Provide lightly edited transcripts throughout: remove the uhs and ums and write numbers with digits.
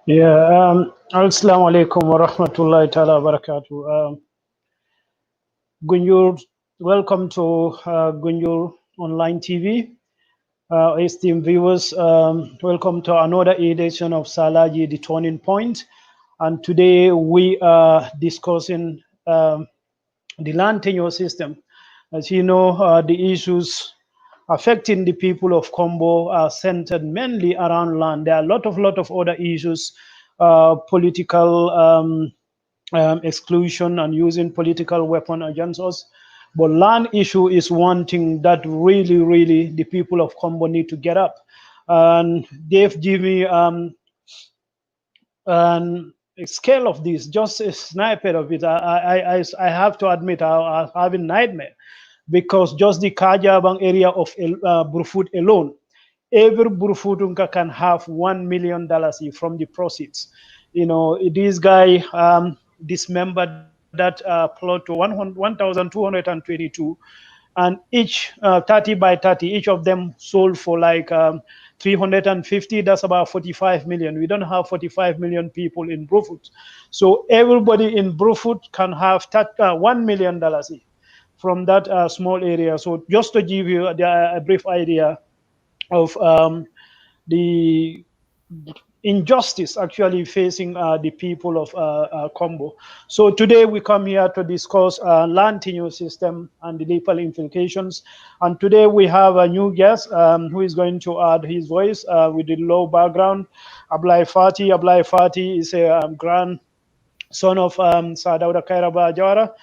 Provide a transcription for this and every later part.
Yeah, Assalamu alaikum wa rahmatullahi ta'ala wa barakatuh. Gunjur, welcome to Gunjur Online TV. Esteemed viewers, welcome to another edition of SALAGI, the Turning Point. And today we are discussing the land tenure system. As you know, the issues affecting the people of KOMBO are centered mainly around land. There are a lot of other issues, political exclusion and using political weapon against us. But land issue is one thing that really the people of KOMBO need to get up. And they've given me a scale of this, just a snippet of it. I have to admit I'm having nightmare, because just the Kajabang area of Burfoot alone, every Burfutunka can have $1 million from the proceeds. You know, this guy dismembered that plot to 1,222, and each 30 by 30, each of them sold for like 350. That's about 45 million. We don't have 45 million people in Burfoot, so everybody in Burfoot can have $1 million from that small area. So just to give you a brief idea of the injustice actually facing the people of KOMBO. So today we come here to discuss land tenure system and the legal implications. And today we have a new guest who is going to add his voice with the low background. Abdoulie Fati. Abdoulie Fati is a grandson of Sadauda Kairaba Jawara.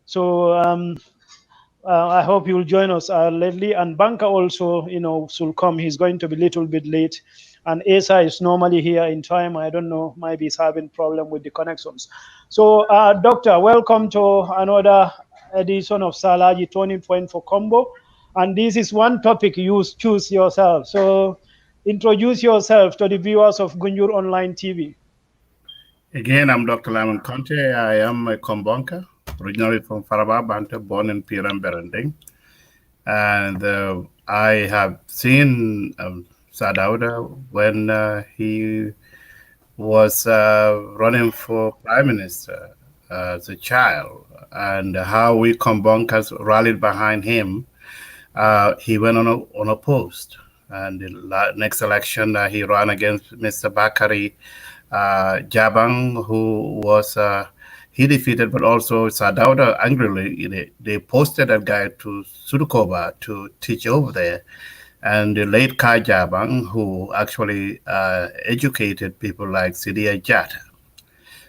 So I hope you'll join us lately. And Banka also, you know, should come. He's going to be a little bit late. And Ensa is normally here in time. I don't know, maybe he's having problem with the connections. So, Doctor, welcome to another edition of SALAGI Turning Point for KOMBO. And this is one topic you choose yourself. So, introduce yourself to the viewers of Gunjur Online TV. Again, I'm Dr. Lamine Conteh. I am a Kombonka, originally from Faraba, Banta, born in Piram Berending. And I have seen Sadauda when he was running for prime minister as a child, and how we Kombonkas rallied behind him. He went unopposed, and the next election he ran against Mr. Bakari Jabang, who was he defeated, but also Sadauda angrily they posted that guy to Sudukoba to teach over there. And the late Kajabang, who actually educated people like Sidia Jat.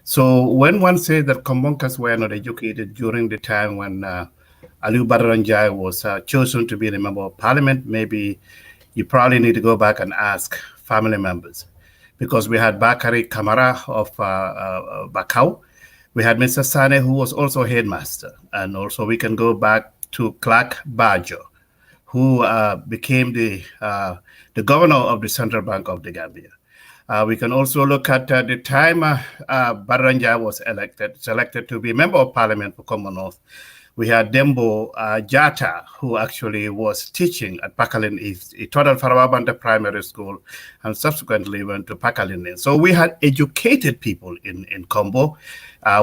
So when one says that Kombonkas were not educated during the time when Aliu Badaranjai was chosen to be the member of parliament, maybe you probably need to go back and ask family members. Because we had Bakari Kamara of Bakau. We had Mr. Sane, who was also headmaster. And also we can go back to Clark Bajo, who became the governor of the Central Bank of the Gambia. We can also look at the time Badaranjai was selected to be member of parliament for KOMBO North. We had Dembo Jata, who actually was teaching at Pakalin East. He taught at Farababanta Primary School and subsequently went to Pakalin. So we had educated people in KOMBO.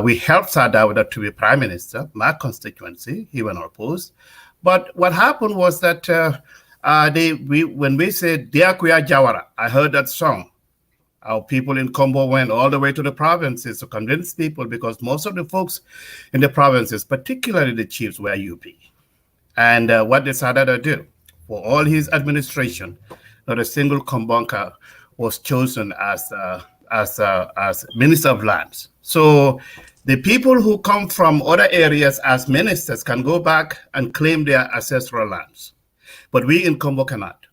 We helped Sadauda to be prime minister, my constituency. He went unopposed. But what happened was that when we said Diakuya Jawara, I heard that song. Our people in KOMBO went all the way to the provinces to convince people, because most of the folks in the provinces, particularly the chiefs, were UP. And what decided to do for all his administration, not a single Kombonka was chosen as Minister of Lands. So the people who come from other areas as ministers can go back and claim their ancestral lands. But we in KOMBO cannot.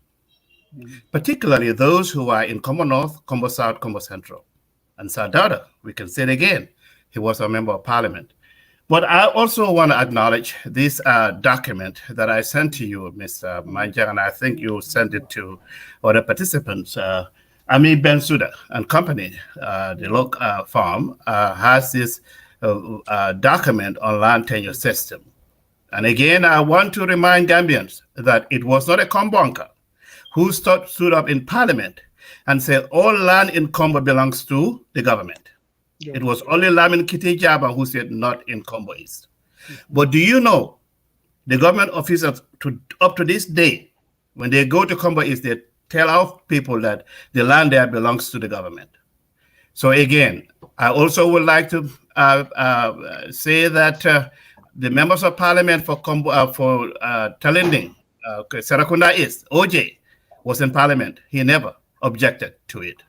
Particularly those who are in KOMBO North, KOMBO South, KOMBO Central. And Sadada, we can say it again, he was a member of parliament. But I also want to acknowledge this document that I sent to you, Mr. Manja, and I think you sent it to other participants. Ami Bensouda and company, the local farm, has this document on land tenure system. And again, I want to remind Gambians that it was not a Kombonka who stood up in parliament and said all land in KOMBO belongs to the government. Yeah. It was only Lamine Kitty Jaba who said not in KOMBO East. But do you know, the government officers up to this day, when they go to KOMBO East, they tell our people that the land there belongs to the government. So again, I also would like to say that the members of parliament for Talending, Serakunda East, OJ, was in parliament. He never objected to it.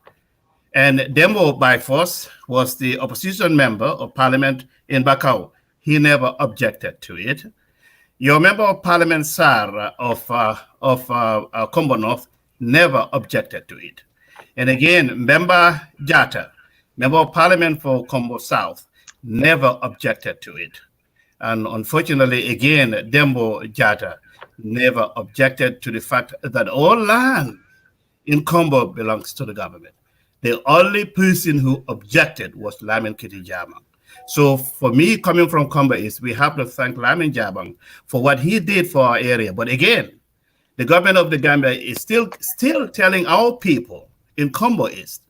And Dembo by force was the opposition member of parliament in Bakau. He never objected to it. Your member of parliament, Sar, of KOMBO North, never objected to it. And again, member Jata, member of parliament for KOMBO South, never objected to it. And unfortunately, again, Dembo Jata never objected to the fact that all land in KOMBO belongs to the government. The only person who objected was Lamine Kitty Jabang. So for me, coming from KOMBO East, we have to thank Lamine Jabang for what he did for our area. But again, the government of the Gambia is still telling our people in KOMBO East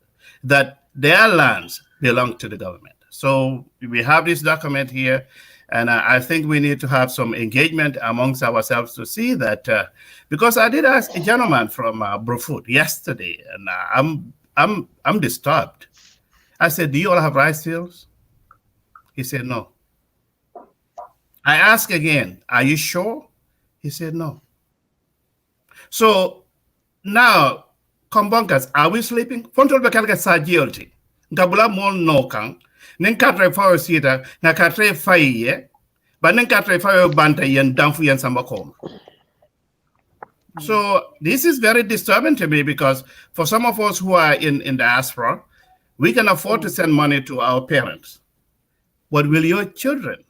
that their lands belong to the government. So we have this document here, and I think we need to have some engagement amongst ourselves to see that, because I did ask a gentleman from Brufut yesterday, and I'm disturbed. I said, do you all have rice fields? He said, no. I asked again, are you sure? He said, no. So now, Kombonkas, are we sleeping? Fontol bekalga sa jiolti. Ngabula mon no kang. Nen katre fawo sita, na katre faye, but nen katre fawo banta yen damfu yen sambakoma. So this is very disturbing to me, because for some of us who are in diaspora, we can afford to send money to our parents. But will your children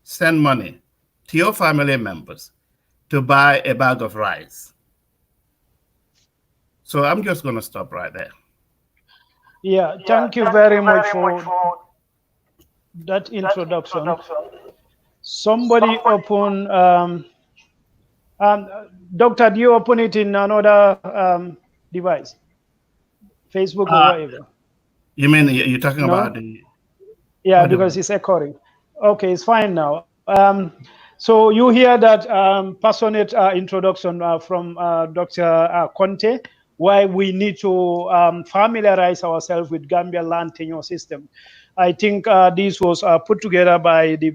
send money to your family members to buy a bag of rice? So I'm just going to stop right there. Yeah, thank you very much for that introduction. Somebody open, Doctor, do you open it in another device? Facebook or whatever? You mean you're talking about the... Yeah, because it's echoing. Okay, it's fine now. So you hear that passionate introduction from Dr. Conteh, why we need to familiarize ourselves with Gambia land tenure system. I think this was put together by the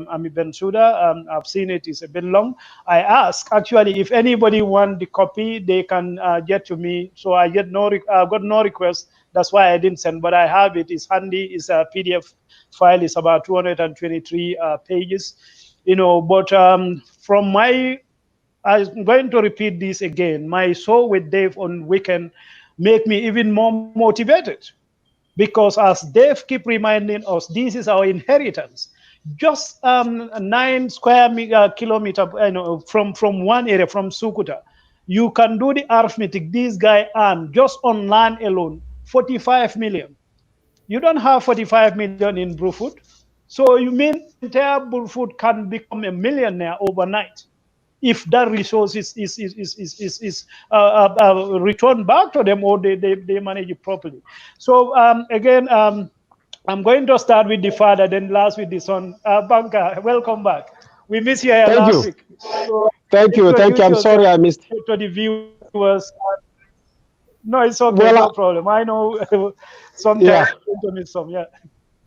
Ami Bensouda. I've seen it, it's a bit long. I asked, actually, if anybody want the copy, they can get to me. So I got no request. That's why I didn't send, but I have it. It's handy. It's a PDF file. It's about 223 pages. You know, but from my, I'm going to repeat this again. My show with Dave on weekend make me even more motivated, because as Dave keep reminding us, this is our inheritance. Just 9 square kilometer, from one area, from Sukuta, you can do the arithmetic. This guy earned just on land alone 45 million. You don't have 45 million in Brufut, so you mean entire Brufut can become a millionaire overnight if that resource is returned back to them, or they manage it properly. So again, I'm going to start with the father, then last with the son. Banka, welcome back. We miss you here last week. So, Thank you. Thank you. Introduce I'm sorry yourself I missed. to the viewers. No, it's okay, no Well, problem. I know sometimes yeah. you to miss some. Yeah.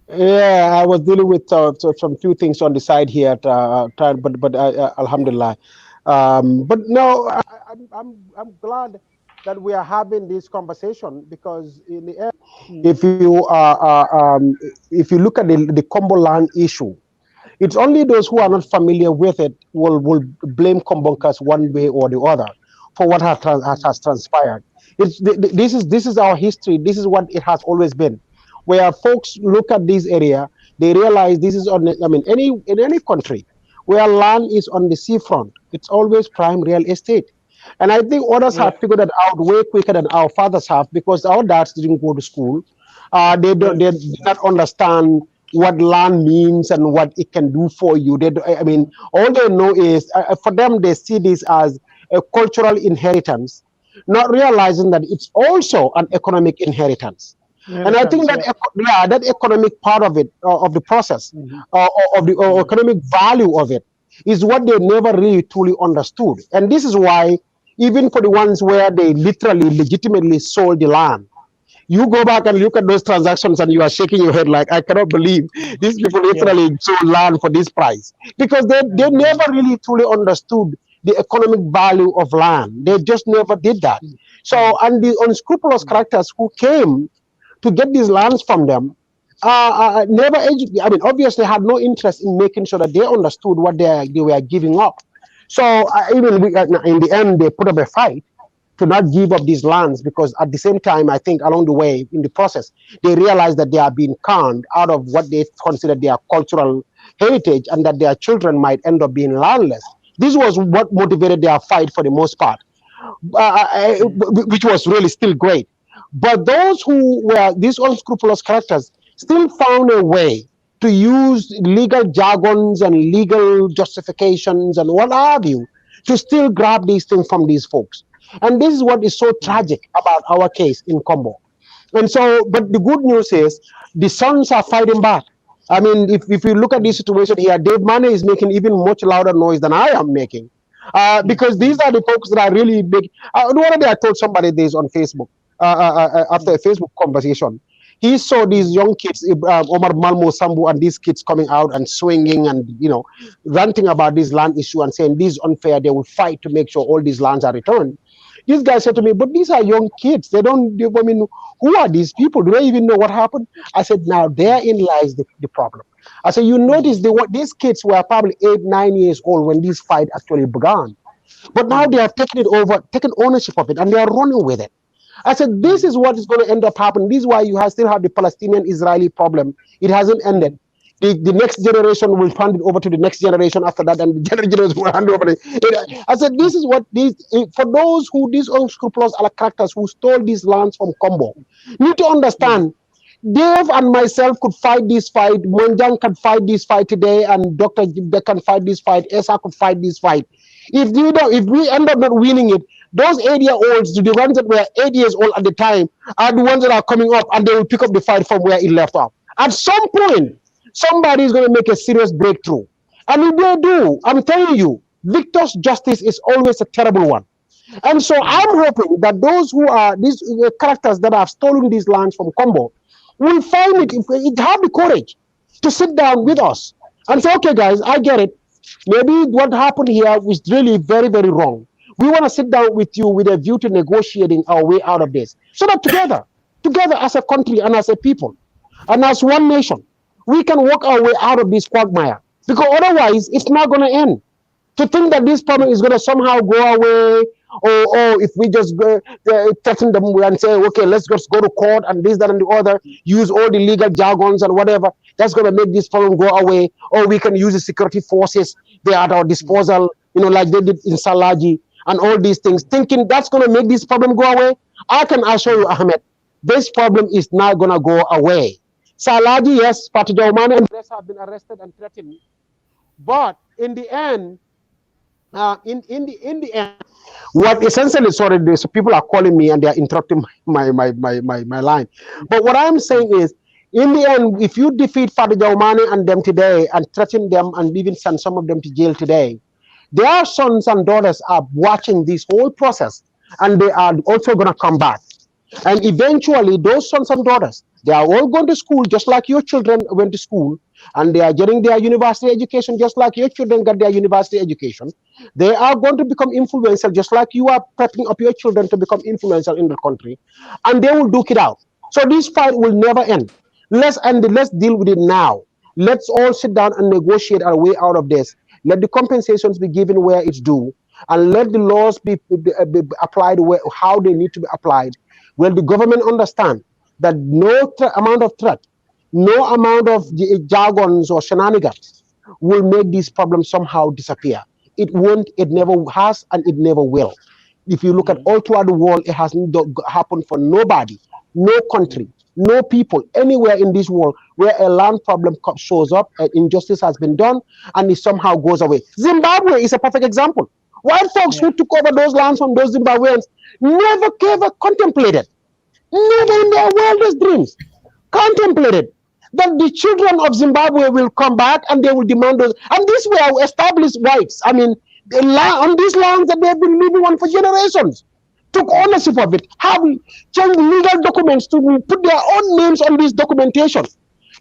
Yeah, I was dealing with some few things on the side here, but Alhamdulillah. But no, I'm glad that we are having this conversation because in the end, Mm, if you if you look at the Combo land issue, it's only those who are not familiar with it will blame Kombunkers one way or the other for what has transpired. This is our history. This is what it has always been. Where folks look at this area, they realize this is on. I mean, in any country where land is on the seafront, it's always prime real estate. And I think others yeah. have figured that out way quicker than our fathers have because our dads didn't go to school. Yeah. They did not understand what land means and what it can do for you. I mean, all they know is for them they see this as a cultural inheritance, not realizing that it's also an economic inheritance. And I think Inheritance. that Yeah. yeah, that economic part of it, of the process, Hmm. of the Hmm. economic value of it, is what they never really truly understood. And this is why, even for the ones where they literally, legitimately sold the land, you go back and look at those transactions and you are shaking your head like, I cannot believe these people Yeah. literally sold land for this price. Because they Hmm. never really truly understood the economic value of land. They just never did that. So, and the unscrupulous characters who came to get these lands from them never, I mean, obviously had no interest in making sure that they understood what they were giving up. So, in the end, they put up a fight to not give up these lands because at the same time, I think along the way in the process, they realized that they are being conned out of what they consider their cultural heritage and that their children might end up being landless. This was what motivated their fight for the most part, which was really still great. But those who were these unscrupulous characters still found a way to use legal jargons and legal justifications and what have you to still grab these things from these folks. And this is what is so tragic about our case in Combo. And so, but the good news is the Sons are fighting back. I mean, if you look at this situation here, Dave Manneh is making even much louder noise than I am making. Because these are the folks that are really big. The other day I told somebody this on Facebook after a Facebook conversation. He saw these young kids, Omar Malmo Sambu, and these kids coming out and swinging and ranting about this land issue and saying this is unfair. They will fight to make sure all these lands are returned. This guy said to me, "But these are young kids. They don't. I mean, who are these people? Do they even know what happened?" I said, "Now therein lies the problem." I said, "You notice these kids were probably 8, 9 years old when this fight actually began, but now they have taken it over, taken ownership of it, and they are running with it." I said, "This is what is going to end up happening. This is why you still have the Palestinian-Israeli problem. It hasn't ended. The next generation will hand it over to the next generation after that, and the generation will hand over. I said, this is what these for those who these unscrupulous characters who stole these lands from Combo need to understand. Dave and myself could fight this fight. Monjang can fight this fight today, and Dr. Jibbe can fight this fight. Esa could fight this fight. If we end up not winning it, those 8-year-olds, the ones that were 8 years old at the time, are the ones that are coming up, and they will pick up the fight from where it left off. At some point, somebody is going to make a serious breakthrough, and if they do, I'm telling you, Victor's justice is always a terrible one. And so I'm hoping that those who are these characters that have stolen these lands from Combo will find it have the courage to sit down with us and say, okay, guys, I get it. Maybe what happened here was really very, very wrong. We want to sit down with you with a view to negotiating our way out of this. So that together as a country and as a people and as one nation, we can work our way out of this quagmire. Because otherwise, it's not going to end. To think that this problem is going to somehow go away, or if we just go, threaten them and say, okay, let's just go to court and this, that, and the other, use all the legal jargons and whatever, that's going to make this problem go away, or we can use the security forces, they are at our disposal, like they did in Salagi and all these things, thinking that's going to make this problem go away. I can assure you, Ahmed, this problem is not going to go away. Salagi, yes, Patu Jaumane and the rest have been arrested and threatened, but in the end, in the end, what essentially, sorry, so people are calling me and they are interrupting my line. But what I'm saying is, in the end, if you defeat Father Jaumane and them today and threaten them and even send some of them to jail today, Their sons and daughters are watching this whole process, and they are also going to come back. And eventually, those sons and daughters, they are all going to school just like your children went to school, and they are getting their university education just like your children got their university education. They are going to become influential just like you are prepping up your children to become influential in the country, and they will duke it out. So this fight will never end. Let's end it. Let's deal with it now. Let's all sit down and negotiate our way out of this. Let the compensations be given where it's due, and let the laws be applied where, how they need to be applied. Will the government understand that no amount of threat, no amount of jargons or shenanigans will make these problems somehow disappear? It won't, it never has, and it never will. If you look at all throughout the world, it has not happened for nobody, no country, no people anywhere in this world where a land problem shows up and injustice has been done and it somehow goes away. Zimbabwe is a perfect example. White folks who took over those lands from those Zimbabweans never ever contemplated, never in their wildest dreams contemplated that the children of Zimbabwe will come back and they will demand those. And these were established whites. I mean, on these lands that they've been living on for generations, took ownership of it, have changed legal documents to put their own names on this documentation.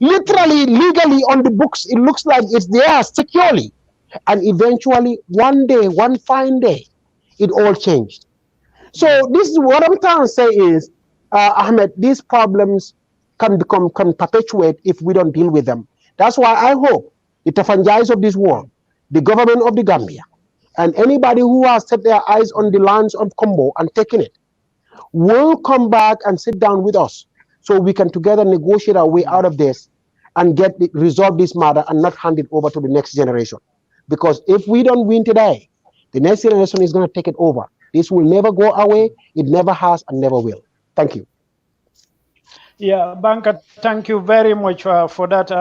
Literally, legally on the books, it looks like it's theirs securely. And eventually, one day, one fine day, it all changed. So this is what I'm trying to say is, Ahmed, these problems can perpetuate if we don't deal with them. That's why I hope the Tafanjais of this world, the government of the Gambia, and anybody who has set their eyes on the lands of KOMBO and taken it, will come back and sit down with us so we can together negotiate our way out of this and resolve this matter and not hand it over to the next generation. Because if we don't win today, the next generation is going to take it over. This will never go away. It never has and never will. Thank you. Yeah, Banka, thank you very much for that.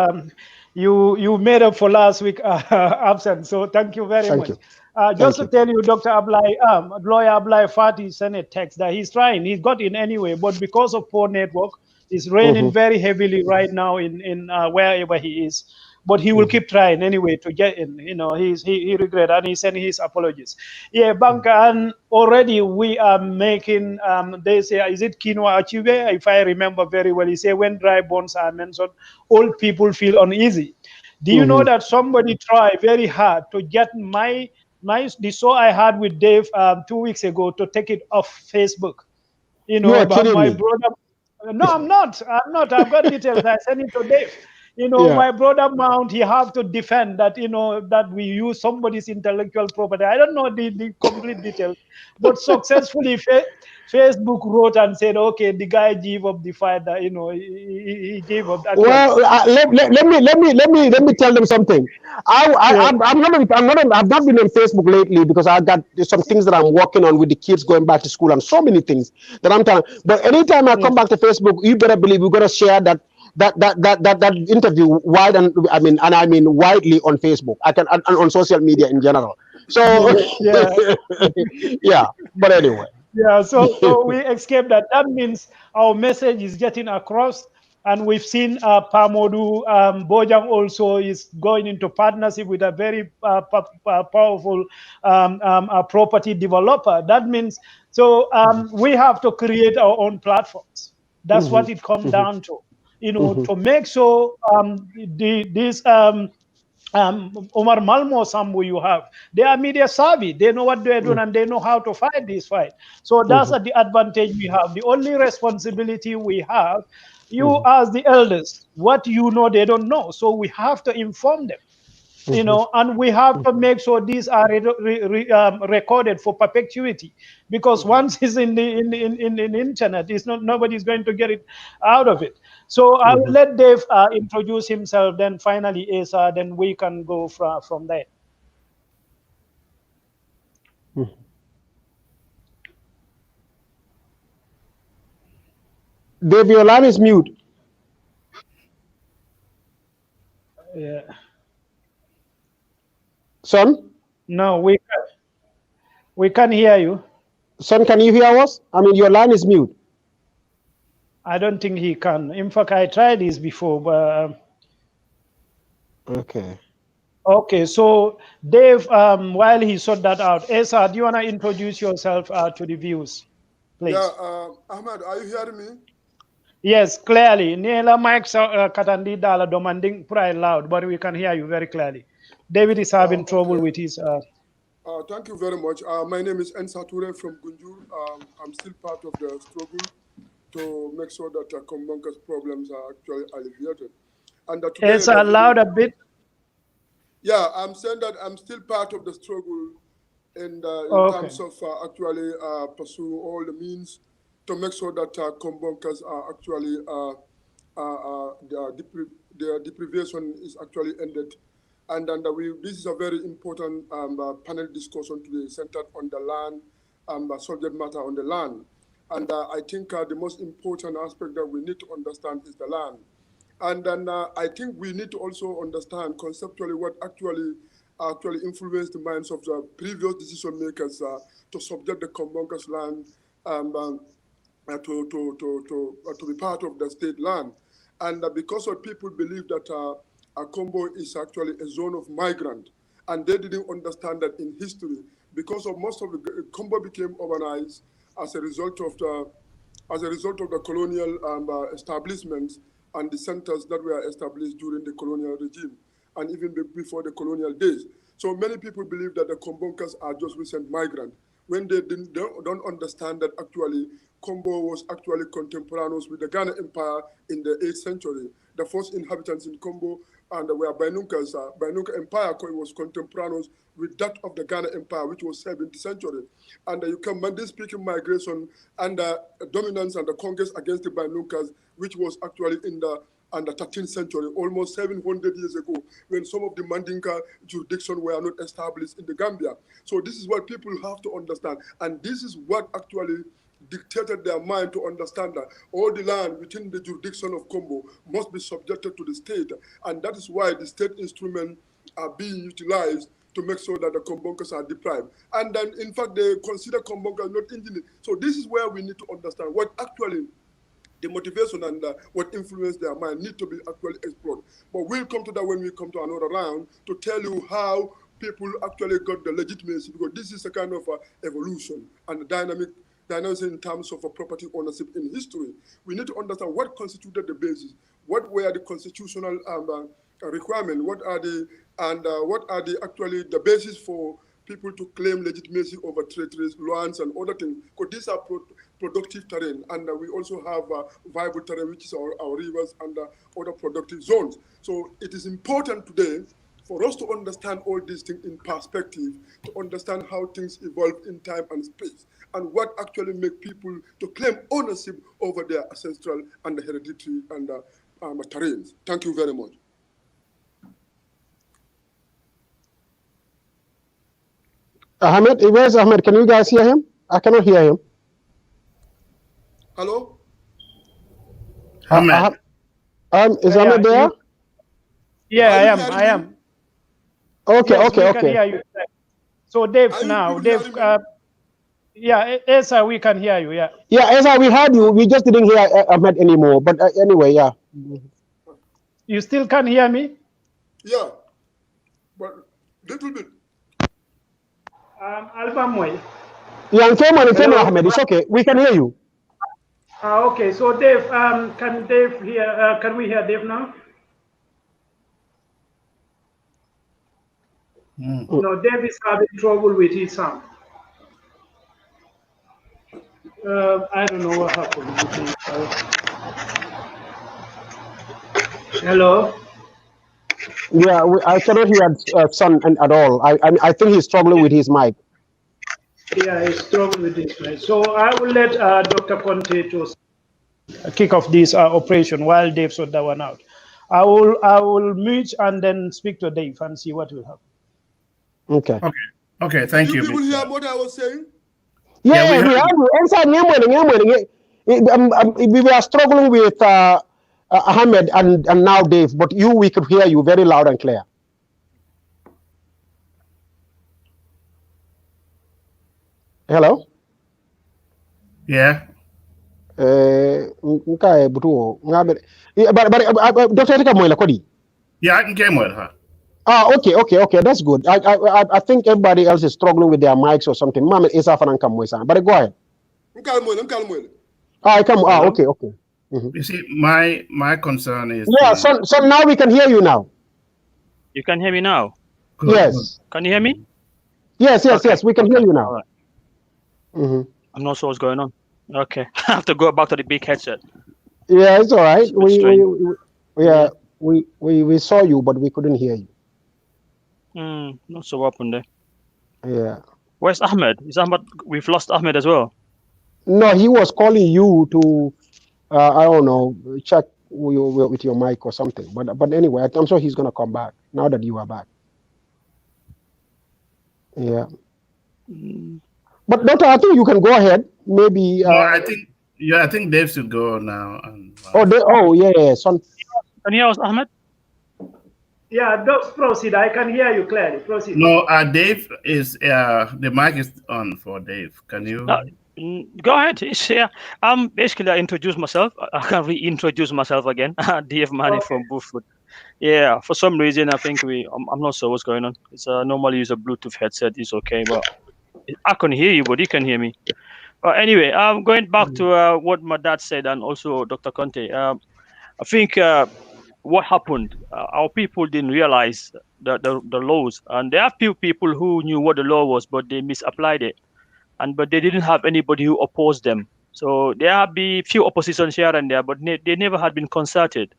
You made up for last week absence, so thank you very much. You. Just to tell you, Dr. Abdoulie, lawyer Abdoulie Fati sent a text that he's trying. He's got in anyway, but because of poor network, it's raining very heavily right now in wherever he is. But he will keep trying anyway to get in. You know, he regret and he sent his apologies. Yeah, Banka, and already we are making. They say, is it quinoa achieve? If I remember very well, he say when dry bones are mentioned, old people feel uneasy. Do you know that somebody tried very hard to get the show I had with Dave 2 weeks ago to take it off Facebook? You know, about my brother. No, I'm not. I've got details. I sent it to Dave. You know, my brother Mount, he have to defend that, you know, that we use somebody's intellectual property. I don't know the complete details, but successfully Facebook wrote and said, okay, the guy gave up the fight. That, you know, he gave up. That well, let me tell them something. I've not been on Facebook lately because I got some things that I'm working on with the kids going back to school and so many things that I'm telling. But anytime I come back to Facebook, you better believe we're gonna share that interview wide and I mean widely on Facebook. I can and on social media in general. So yeah. But anyway. Yeah, so we escaped that. That means our message is getting across, and we've seen Pamodu Bojang also is going into partnership with a very powerful property developer. That means we have to create our own platforms. That's what it comes down to. You know, to make sure this Omar Malmo Sambu you have, they are media savvy. They know what they're doing and they know how to fight this fight. So that's the advantage we have. The only responsibility we have, you as the elders, what you know they don't know. So we have to inform them. You know, and we have to make sure these are recorded for perpetuity, because once it's in the internet, it's not, nobody's going to get it out of it. So I will let Dave introduce himself, then finally Asa, then we can go from there. Dave, your line is mute. Yeah. Son? No, we can't hear you. Son, can you hear us? I mean, your line is mute. I don't think he can. In fact, I tried this before, but okay. Okay, so Dave, while he sort that out, Esa, do you want to introduce yourself to the views, Yeah, please? Ahmad, are you hearing me? Yes, clearly. Nela Mike Katandi Dala demanding pretty loud, but we can hear you very clearly. David is having trouble Okay. with his. Thank you very much. My name is Ensa from Gunjur. I'm still part of the struggle to make sure that Kombanka's problems are actually alleviated. And today, Esa, loud a bit. yeah, I'm saying that I'm still part of the struggle in Okay. terms of actually pursue all the means to make sure that Kombankas are actually their deprivation is actually ended. And then this is a very important panel discussion today centered on the land, subject matter on the land. And I think the most important aspect that we need to understand is the land. And then I think we need to also understand conceptually what actually influenced the minds of the previous decision makers to subject the Kombankas land to be part of the state land. And because of people believe that a Kombo is actually a zone of migrant, and they didn't understand that in history, because of most of the Kombo became urbanized as a result of the colonial establishments and the centers that were established during the colonial regime and even before the colonial days. So many people believe that the Kombonkas are just recent migrants when they don't understand that actually Kombo was actually contemporaneous with the Ghana Empire in the 8th century. The first inhabitants in Kombo and were Bainunkas. Bainunka Empire was contemporaneous with that of the Ghana Empire, which was 7th century. And you can Mande-speaking migration and dominance and the conquest against the Bainunkas, which was actually in the 13th century, almost 700 years ago, when some of the Mandinka jurisdictions were not established in the Gambia. So this is what people have to understand. And this is what actually dictated their mind to understand that all the land within the jurisdiction of Kombo must be subjected to the state. And that is why the state instruments are being utilized to make sure that the Kombonkas are deprived. And then, in fact, they consider Kombonkas not indigenous. So this is where we need to understand what actually the motivation and what influenced their mind need to be actually explored. But we'll come to that when we come to another round to tell you how people actually got the legitimacy, because this is a kind of evolution and dynamics in terms of property ownership in history. We need to understand what constituted the basis, what were the constitutional requirements, what are the actually the basis for people to claim legitimacy over territories, lands, and other things. Because these are productive terrain, and we also have viable terrain, which is our rivers and other productive zones. So it is important today for us to understand all these things in perspective, to understand how things evolve in time and space, and what actually make people to claim ownership over their ancestral and hereditary and terrains. Thank you very much. Ahmed, where's Ahmed? Can you guys hear him? I cannot hear him. Hello? Ahmed. Is Ahmed there? Yeah, I am. Okay, yes, okay, we okay. can hear you. So Dave, now, Dave, yeah, Esa, we can hear you, yeah. Yeah, Esa, we heard you. We just didn't hear Ahmed anymore. But anyway, yeah. You still can hear me? Yeah, but little bit. Alpha Moy. Yeah, and Ahmed, it's okay. We can hear you. Okay, so Dave, can Dave hear? Can we hear Dave now? No, Dave is having trouble with his sound. I don't know what happened. Hello. Yeah, I cannot hear Son at all. I think he's struggling with his mic. Yeah, he's struggling with this, right? So I will let Dr. Conteh to kick off this operation while Dave sort that one out. I will mute and then speak to Dave and see what will happen. Okay. Okay. Thank you. You people hear what I was saying? Yeah, we heard you. Inside we were struggling with Ahmed and now Dave, but we could hear you very loud and clear. Hello? Yeah. But Dr. Tika Moila Kodi. Yeah, I can get with her. Okay. That's good. I think everybody else is struggling with their mics or something. Mama, Isa Fanan Kamwesa. But go ahead. I come. Hello? Okay. You see, my concern is Yeah. So now we can hear you now. You can hear me now. good. Yes. Can you hear me? Yes. We can hear you All now. right. Mhm. I'm not sure what's going on. Okay, I have to go back to the big headset. Yeah, it's all right. It's a bit strange. Yeah, we saw you, but we couldn't hear you. Not so open there. Yeah. Where's Ahmed? Is Ahmed? We've lost Ahmed as well. No, he was calling you to, I don't know, check with your mic or something. But anyway, I'm sure he's gonna come back now that you are back. Yeah. But doctor, I think you can go ahead. Maybe. No, I think Dave should go now. And, Yeah. Son. Can you hear us, Ahmed? Yeah, just proceed. I can hear you clearly. Proceed. No, Dave is the mic is on for Dave. Can you? Go ahead. Yeah. Basically, I introduced myself. I can reintroduce myself again. DF Manneh from Bufood. Yeah. For some reason, I think I'm not sure what's going on. It's normally use a Bluetooth headset. It's okay, but I can hear you, but you can hear me. Anyway, going back to what my dad said and also Dr. Conteh. I think what happened, our people didn't realize the laws, and there are few people who knew what the law was, but they misapplied it, but they didn't have anybody who opposed them. So there have been few oppositions here and there, but they never had been consulted.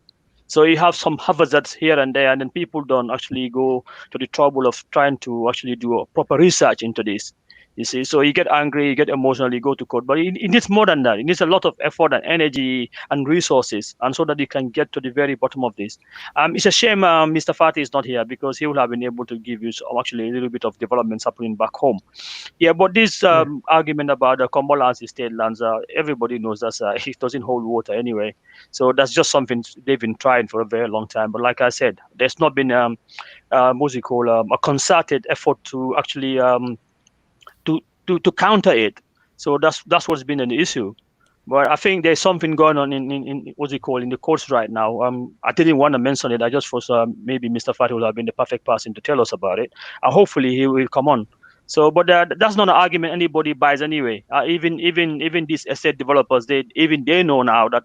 So you have some hazards here and there, and then people don't actually go to the trouble of trying to actually do a proper research into this. You see, so you get angry, you get emotional, you go to court, but it needs more than that. It needs a lot of effort and energy and resources, and so that you can get to the very bottom of this. It's a shame Mr. Fatih is not here, because he would have been able to give you actually a little bit of developments happening back home. Yeah, but this argument about the KOMBO lands, state lands, everybody knows that it doesn't hold water anyway. So that's just something they've been trying for a very long time. But like I said, there's not been what's it called, a concerted effort to actually to counter it. So that's what's been an issue. But I think there's something going on in what's it called, in the courts right now. I didn't want to mention it. I just thought maybe Mr. Fatih would have been the perfect person to tell us about it. And hopefully he will come on. So, but that's not an argument anybody buys anyway. Even these estate developers, they know now that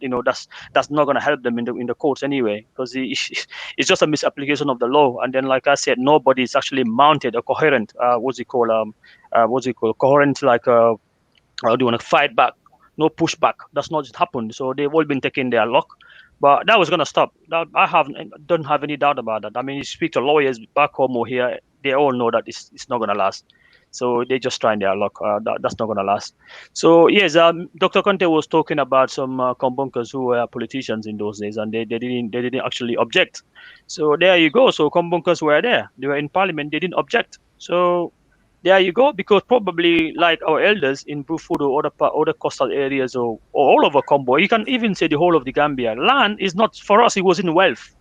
that's not going to help them in the courts anyway, because it's just a misapplication of the law. And then, like I said, nobody is actually mounted a coherent coherent, like how do you want to fight back? No pushback. That's not just happened. So they've all been taking their luck. But that was going to stop. Don't have any doubt about that. I mean, you speak to lawyers back home or here, they all know that it's not going to last. So they're just trying their luck. That's not going to last. So yes, Dr. Conteh was talking about some kombunkers who were politicians in those days, and they didn't actually object. So there you go. So kombunkers were there. They were in parliament. They didn't object. So there you go. Because probably like our elders in Bufood or other coastal areas or all over KOMBO, you can even say the whole of the Gambia, land is not for us. It wasn't wealth.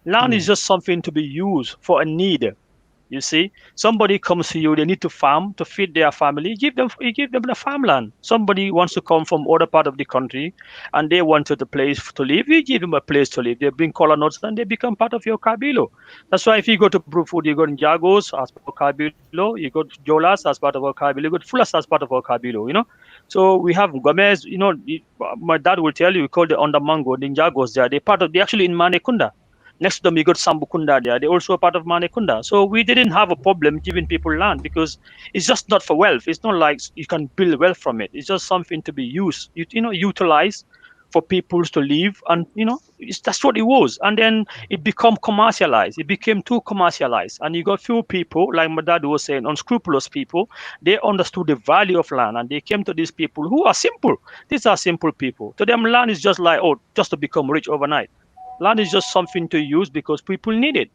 Land is just something to be used for a need. You see, somebody comes to you, they need to farm to feed their family. You give them the farmland. Somebody wants to come from other part of the country and they wanted a place to live. You give them a place to live. They bring kola nuts and they become part of your kabilo. That's why if you go to Bruford, you go to Jagos as part of kabilo, you go to Jolas as part of our kabilo, you go to Fulas as part of our kabilo. So we have Gomez. My dad will tell you, we call the Undermango, the Jagos there. They're actually in Manneh. Next to them, you got Sambukunda there. They're also a part of Manneh. So we didn't have a problem giving people land because it's just not for wealth. It's not like you can build wealth from it. It's just something to be used, utilized for people to live. And, that's what it was. And then it became commercialized. It became too commercialized. And you got few people, like my dad was saying, unscrupulous people. They understood the value of land. And they came to these people who are simple. These are simple people. To them, land is just like, just to become rich overnight. Land is just something to use because people need it.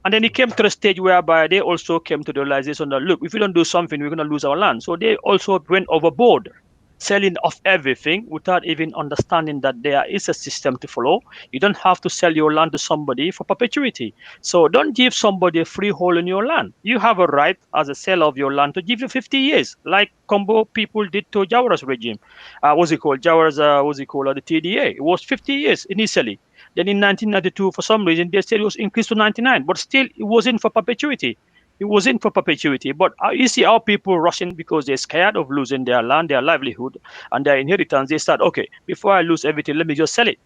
And then it came to the stage whereby they also came to the realization that, look, if we don't do something, we're going to lose our land. So they also went overboard, selling off everything without even understanding that there is a system to follow. You don't have to sell your land to somebody for perpetuity. So don't give somebody a freehold in your land. You have a right as a seller of your land to give you 50 years, like KOMBO people did to Jawara's regime. Jawara's, the TDA. It was 50 years initially. Then in 1992, for some reason, they said it was increased to 99, but still it wasn't for perpetuity. It wasn't for perpetuity. But you see our people rushing because they're scared of losing their land, their livelihood, and their inheritance. They start, okay, before I lose everything, let me just sell it.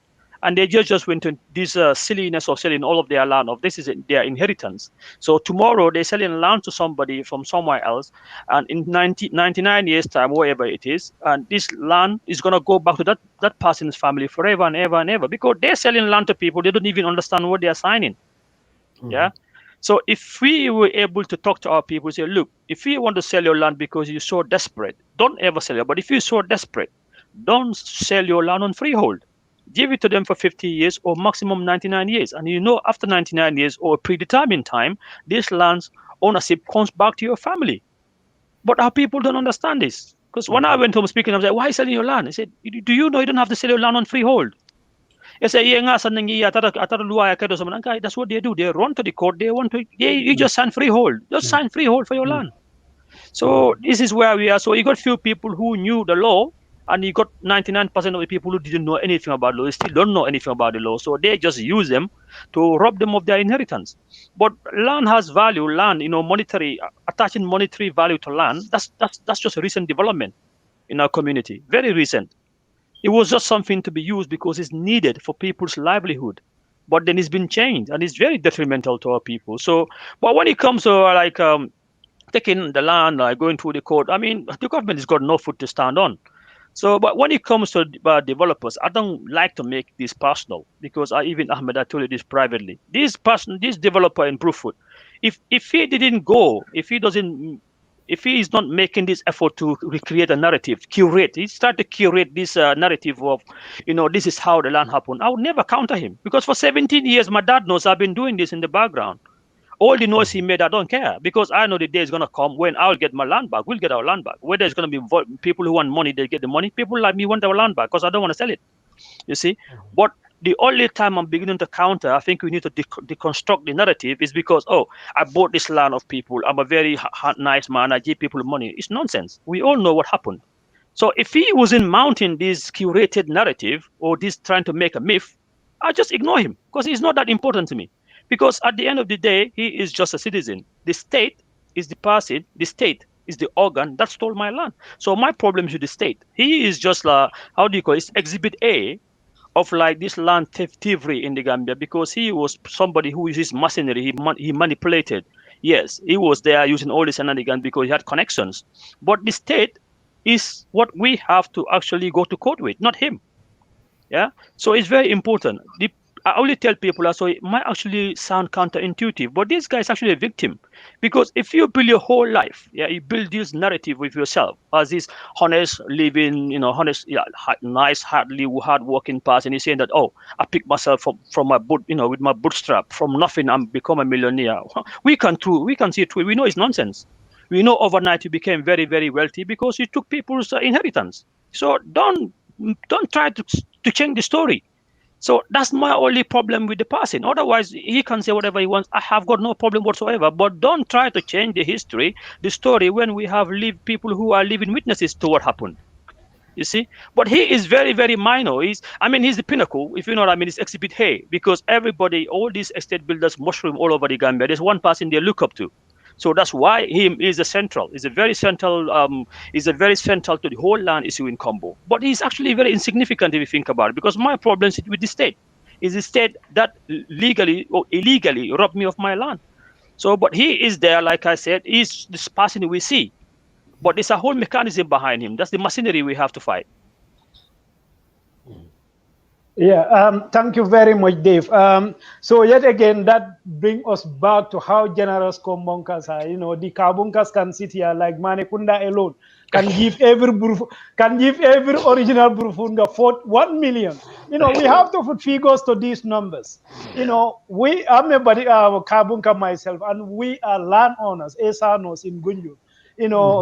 And they just went into this silliness of selling all of their land, of this is their inheritance. So tomorrow they're selling land to somebody from somewhere else, and in 99 years time, wherever it is, and this land is going to go back to that person's family forever and ever and ever, because they're selling land to people they don't even understand what they're signing. Yeah. So if we were able to talk to our people, say, look, if you want to sell your land because you're so desperate, don't ever sell it. But if you're so desperate, don't sell your land on freehold. Give it to them for 50 years or maximum 99 years. And you know, after 99 years or a predetermined time, this land's ownership comes back to your family. But our people don't understand this. Because when I went home speaking, I was like, why selling your land? I said, do you know you don't have to sell your land on freehold? They say, yeah, that's what they do. They run to the court. You just sign freehold. Just sign freehold for your land. So this is where we are. So you got few people who knew the law, and you got 99% of the people who didn't know anything about law. They still don't know anything about the law. So they just use them to rob them of their inheritance. But land has value. Land, monetary, attaching monetary value to land. That's just a recent development in our community. Very recent. It was just something to be used because it's needed for people's livelihood. But then it's been changed, and it's very detrimental to our people. So, but when it comes to taking the land, going through the court, I mean, the government has got no foot to stand on. So, but when it comes to developers, I don't like to make this personal, because I told you this privately. This developer in Brufut, if he didn't go, if he is not making this effort to recreate a narrative, he started to curate this narrative of, this is how the land happened, I would never counter him, because for 17 years, my dad knows I've been doing this in the background. All the noise he made, I don't care, because I know the day is going to come when I'll get my land back. We'll get our land back. Whether it's going to be people who want money, they get the money. People like me want our land back because I don't want to sell it. You see? But the only time I'm beginning to counter, I think we need to deconstruct the narrative, is because, I bought this land of people. I'm a very nice man. I give people money. It's nonsense. We all know what happened. So if he wasn't mounting this curated narrative or this trying to make a myth, I just ignore him, because he's not that important to me. Because at the end of the day, he is just a citizen. The state is the person, the state is the organ that stole my land. So my problem is with the state. He is just it's exhibit A of this land thievery in the Gambia, because he was somebody who uses mercenary, he manipulated. Yes, he was there using all this shenanigans because he had connections. But the state is what we have to actually go to court with, not him. Yeah. So it's very important. I only tell people, so it might actually sound counterintuitive, but this guy is actually a victim. Because if you build your whole life, you build this narrative with yourself as this honest living, nice, hard-working person. He's saying that, I picked myself from my boot, with my bootstrap, from nothing, I'm become a millionaire. We can see it through. We know it's nonsense. We know overnight you became very, very wealthy because you took people's inheritance. So don't try to change the story. So that's my only problem with the person. Otherwise, he can say whatever he wants. I have got no problem whatsoever. But don't try to change the history, the story, when we have lived people who are living witnesses to what happened. You see? But he is very, very minor. He's the pinnacle, if you know what I mean. It's exhibit A, because everybody, all these estate builders mushroom all over the Gambia. There's one person they look up to. So that's why him is central. Is a very central to the whole land issue in KOMBO. But he's actually very insignificant if you think about it, because my problem is with the state. Is the state that legally or illegally robbed me of my land. So, but he is there, like I said, he's this person we see. But there's a whole mechanism behind him. That's the machinery we have to fight. Yeah, thank you very much, Dave. So yet again, that brings us back to how generous Kombonkas are. The Kabunkas can sit here like Manneh alone, can give every original Burfunda for 1 million. We have to put figures to these numbers. I'm a Kabunka myself, and we are landowners, Esanos in Gunju.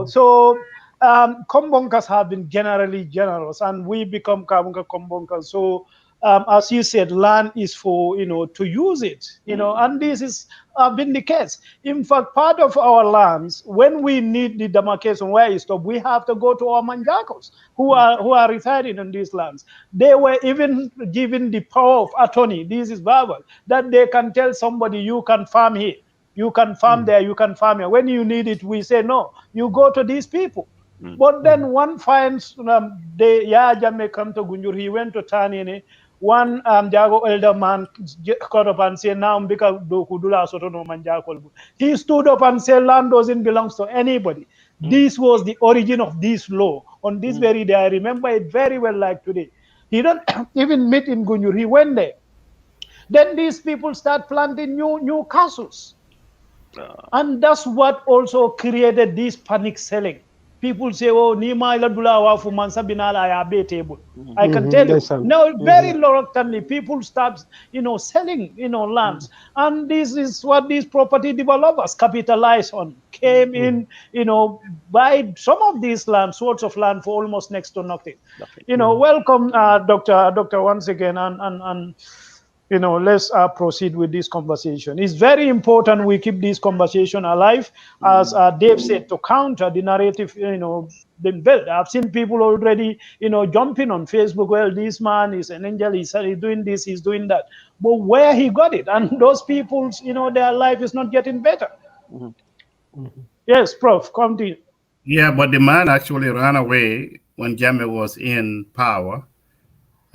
So Kombonkas have been generally generous, and we become Kabunka Kombonkas. So as you said, land is for, to use it, and this is been the case. In fact, part of our lands, when we need the demarcation where it stop, we have to go to our manjakos who are residing on these lands. They were even given the power of attorney. This is verbal, that they can tell somebody, you can farm here, you can farm there, you can farm here. When you need it, we say no, you go to these people. But then one finds the Jame come to Gunjur, he went to Tanini. One Jago elder man got up and said, now because Kudula Sotono Manjakol. He stood up and said, land doesn't belong to anybody. This was the origin of this law. On this very day, I remember it very well like today. He don't even meet in Gunjur, he went there. Then these people start planting new castles. And that's what also created this panic selling. People say, oh, Nima Iladula Wafu Mansabinala Abe table. I can tell you. Now, very reluctantly, people start, selling, lands. And this is what these property developers capitalize on. Came in, buy some of these lands, sorts of land for almost next to nothing. Welcome, Doctor, once again, and let's proceed with this conversation. It's very important we keep this conversation alive, as Dave said, to counter the narrative, being built. I've seen people already, jumping on Facebook. Well, this man is an angel. He's doing this, he's doing that. But where he got it, and those people's, their life is not getting better. Yes, Prof, come to you. Yeah, but the man actually ran away when Jammeh was in power,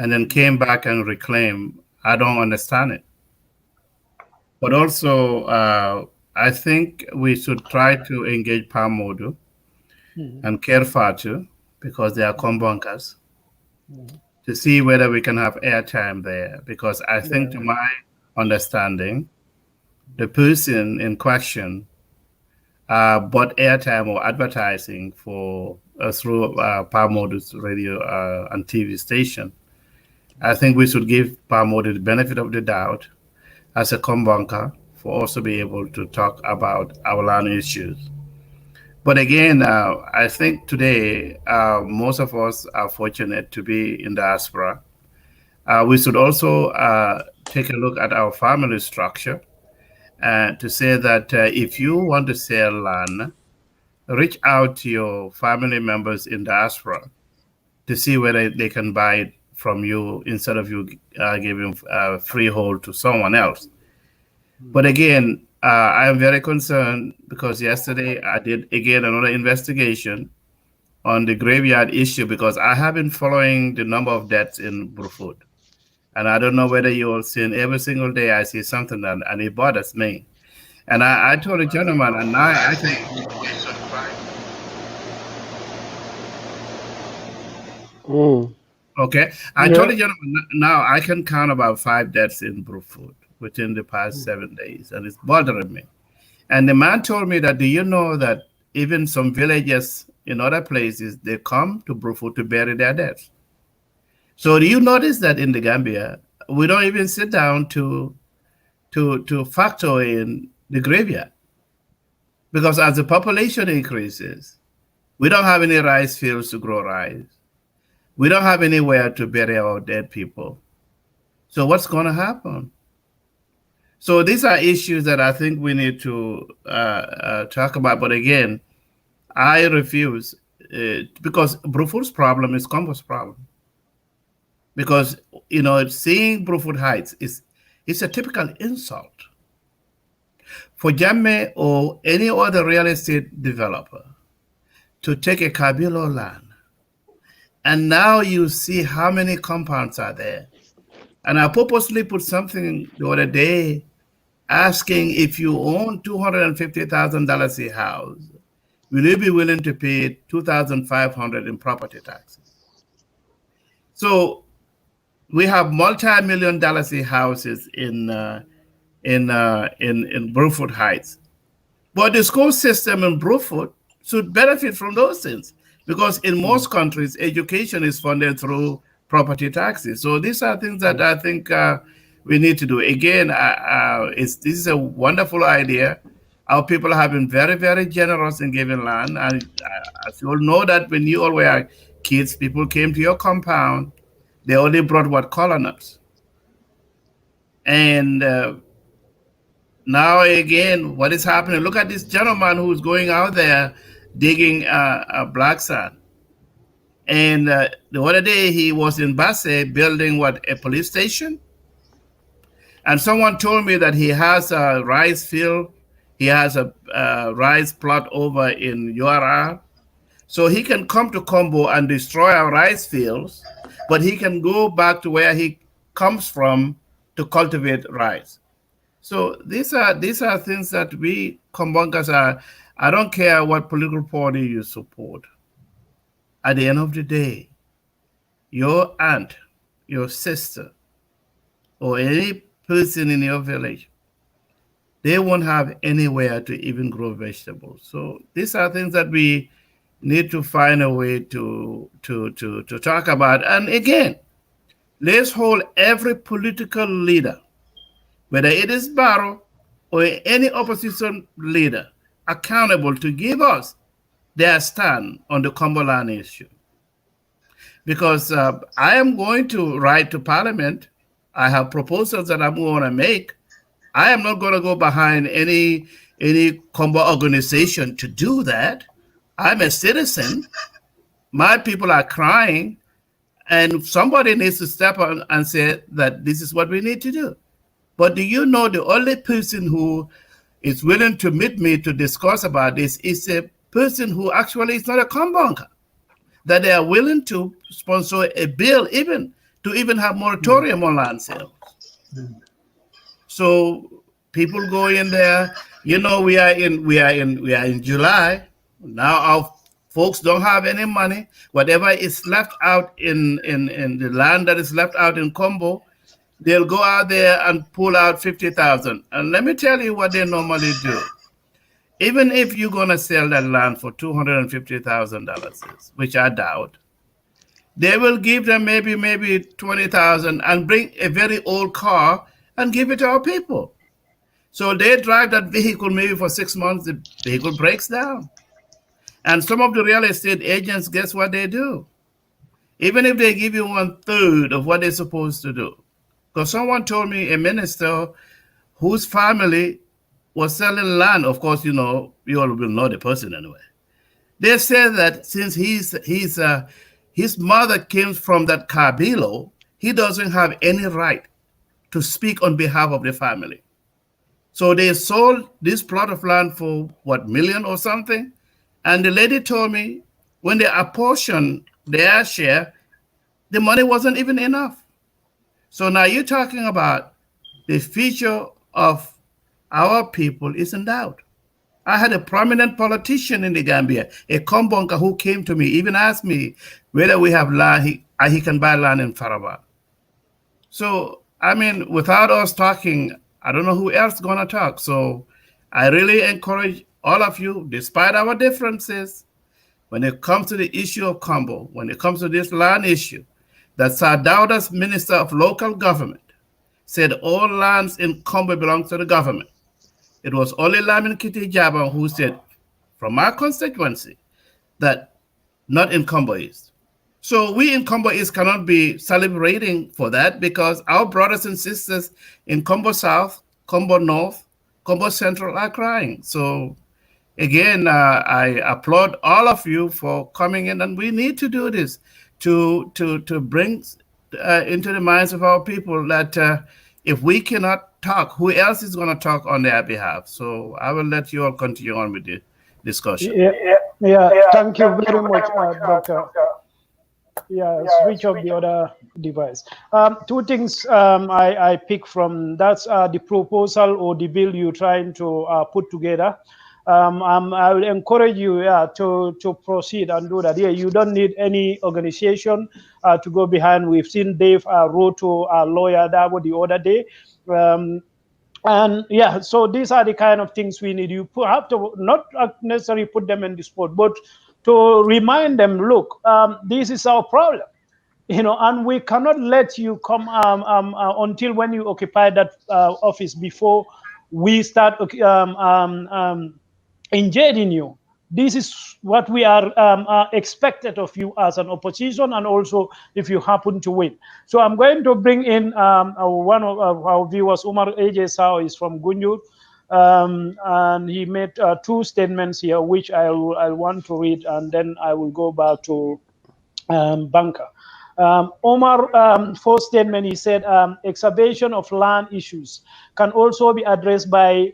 and then came back and reclaimed. I don't understand it. But also, I think we should try to engage Pamodu and Kerfatu, because they are Kombonkers, to see whether we can have airtime there. Because I think, to my understanding, the person in question bought airtime or advertising for through Pamodu's radio and TV station. I think we should give Pamodu the benefit of the doubt as a Kombonka, for also be able to talk about our land issues. But again, I think today, most of us are fortunate to be in diaspora. We should also take a look at our family structure to say that if you want to sell land, reach out to your family members in diaspora to see whether they can buy it from you instead of you giving freehold to someone else. But again, I am very concerned because yesterday I did again another investigation on the graveyard issue, because I have been following the number of deaths in Brufut. And I don't know whether you all seen, every single day I see something and it bothers me. And I told the gentleman, and now I think okay. I told the gentleman, now I can count about 5 deaths in Brufut within the past 7 days, and it's bothering me. And the man told me that, do you know that even some villages in other places, they come to Brufut to bury their dead? So do you notice that in the Gambia, we don't even sit down to factor in the graveyard? Because as the population increases, we don't have any rice fields to grow rice. We don't have anywhere to bury our dead people. So what's going to happen? So these are issues that I think we need to talk about. But again, I refuse because Brufut's problem is Kombo's problem. Because, seeing Brufut Heights is a typical insult. For Jammeh or any other real estate developer to take a Kabilo land, and now you see how many compounds are there. And I purposely put something the other day asking, if you own $250,000 a house, will you be willing to pay $2,500 in property taxes? So we have multi-million-dollar houses in Brufut Heights, but the school system in Brufut should benefit from those things, because in most countries, education is funded through property taxes. So these are things that I think we need to do. Again, this is a wonderful idea. Our people have been very, very generous in giving land. And as you all know, that when you all were kids, people came to your compound They only brought what colonels. And now again, what is happening? Look at this gentleman who's going out there digging black sand. And the other day he was in Basse building what, a police station. And someone told me that he has a rice field. He has a rice plot over in URR. So he can come to Kombo and destroy our rice fields, but he can go back to where he comes from to cultivate rice. So these are things that we Kombonkas are. I don't care what political party you support. At the end of the day, your aunt, your sister, or any person in your village, they won't have anywhere to even grow vegetables. So these are things that we need to find a way to talk about. And again, let's hold every political leader, whether it is Barrow or any opposition leader, accountable to give us their stand on the Cumberland issue. Because I am going to write to Parliament. I have proposals that I'm going to make. I am not going to go behind any Combo organization to do that. I'm a citizen. My people are crying, and somebody needs to step on and say that this is what we need to do. But do you know the only person who is willing to meet me to discuss about this is a person who actually is not a Kombonka, that they are willing to sponsor a bill even to even have moratorium on land sales. So people go in there. You know, we are in July now. Our folks don't have any money. Whatever is left out in the land that is left out in Kombo, they'll go out there and pull out 50,000. And let me tell you what they normally do. Even if you're gonna sell that land for $250,000, which I doubt, they will give them maybe 20,000 and bring a very old car and give it to our people. So they drive that vehicle maybe for 6 months, the vehicle breaks down. And some of the real estate agents, guess what they do? Even if they give you 1/3 of what they're supposed to do. Because someone told me, a minister whose family was selling land, of course, you know, you all will know the person anyway. They said that since his mother came from that Kabilo, he doesn't have any right to speak on behalf of the family. So they sold this plot of land for what, million or something? And the lady told me when they apportioned their share, the money wasn't even enough. So now you're talking about the future of our people is in doubt. I had a prominent politician in the Gambia, a Kombonka, who came to me, even asked me whether we have land, he can buy land in Faraba. So, I mean, without us talking, I don't know who else is going to talk. So I really encourage all of you, despite our differences, when it comes to the issue of Kombo, when it comes to this land issue, that Sadauda's Minister of Local Government said all lands in Kombo belongs to the government. It was only Lamine Kitty Jaba who said, from our constituency, that not in Kombo East. So we in Kombo East cannot be celebrating for that because our brothers and sisters in Kombo South, Kombo North, Kombo Central are crying. So again, I applaud all of you for coming in, and we need to do this to bring into the minds of our people that if we cannot talk, who else is going to talk on their behalf? So I will let you all continue on with the discussion. Yeah. Thank you very much, Doctor. Yeah, switch off the other device. Two things I pick from that's the proposal or the bill you're trying to put together. I will encourage you to proceed and do that. Yeah, you don't need any organization to go behind. We've seen Dave wrote to a lawyer Dabo the other day. And yeah, so these are the kind of things we need. You have to not necessarily put them in the spot, but to remind them, look, this is our problem, you know, and we cannot let you come until when you occupy that office before we start engaging you. This is what we are expected of you as an opposition, and also if you happen to win. So I'm going to bring in one of our viewers, Umar AJ Sao, is from Gunjur, and he made two statements here, which I want to read, and then I will go back to Banka. Omar, first statement, he said, exacerbation of land issues can also be addressed by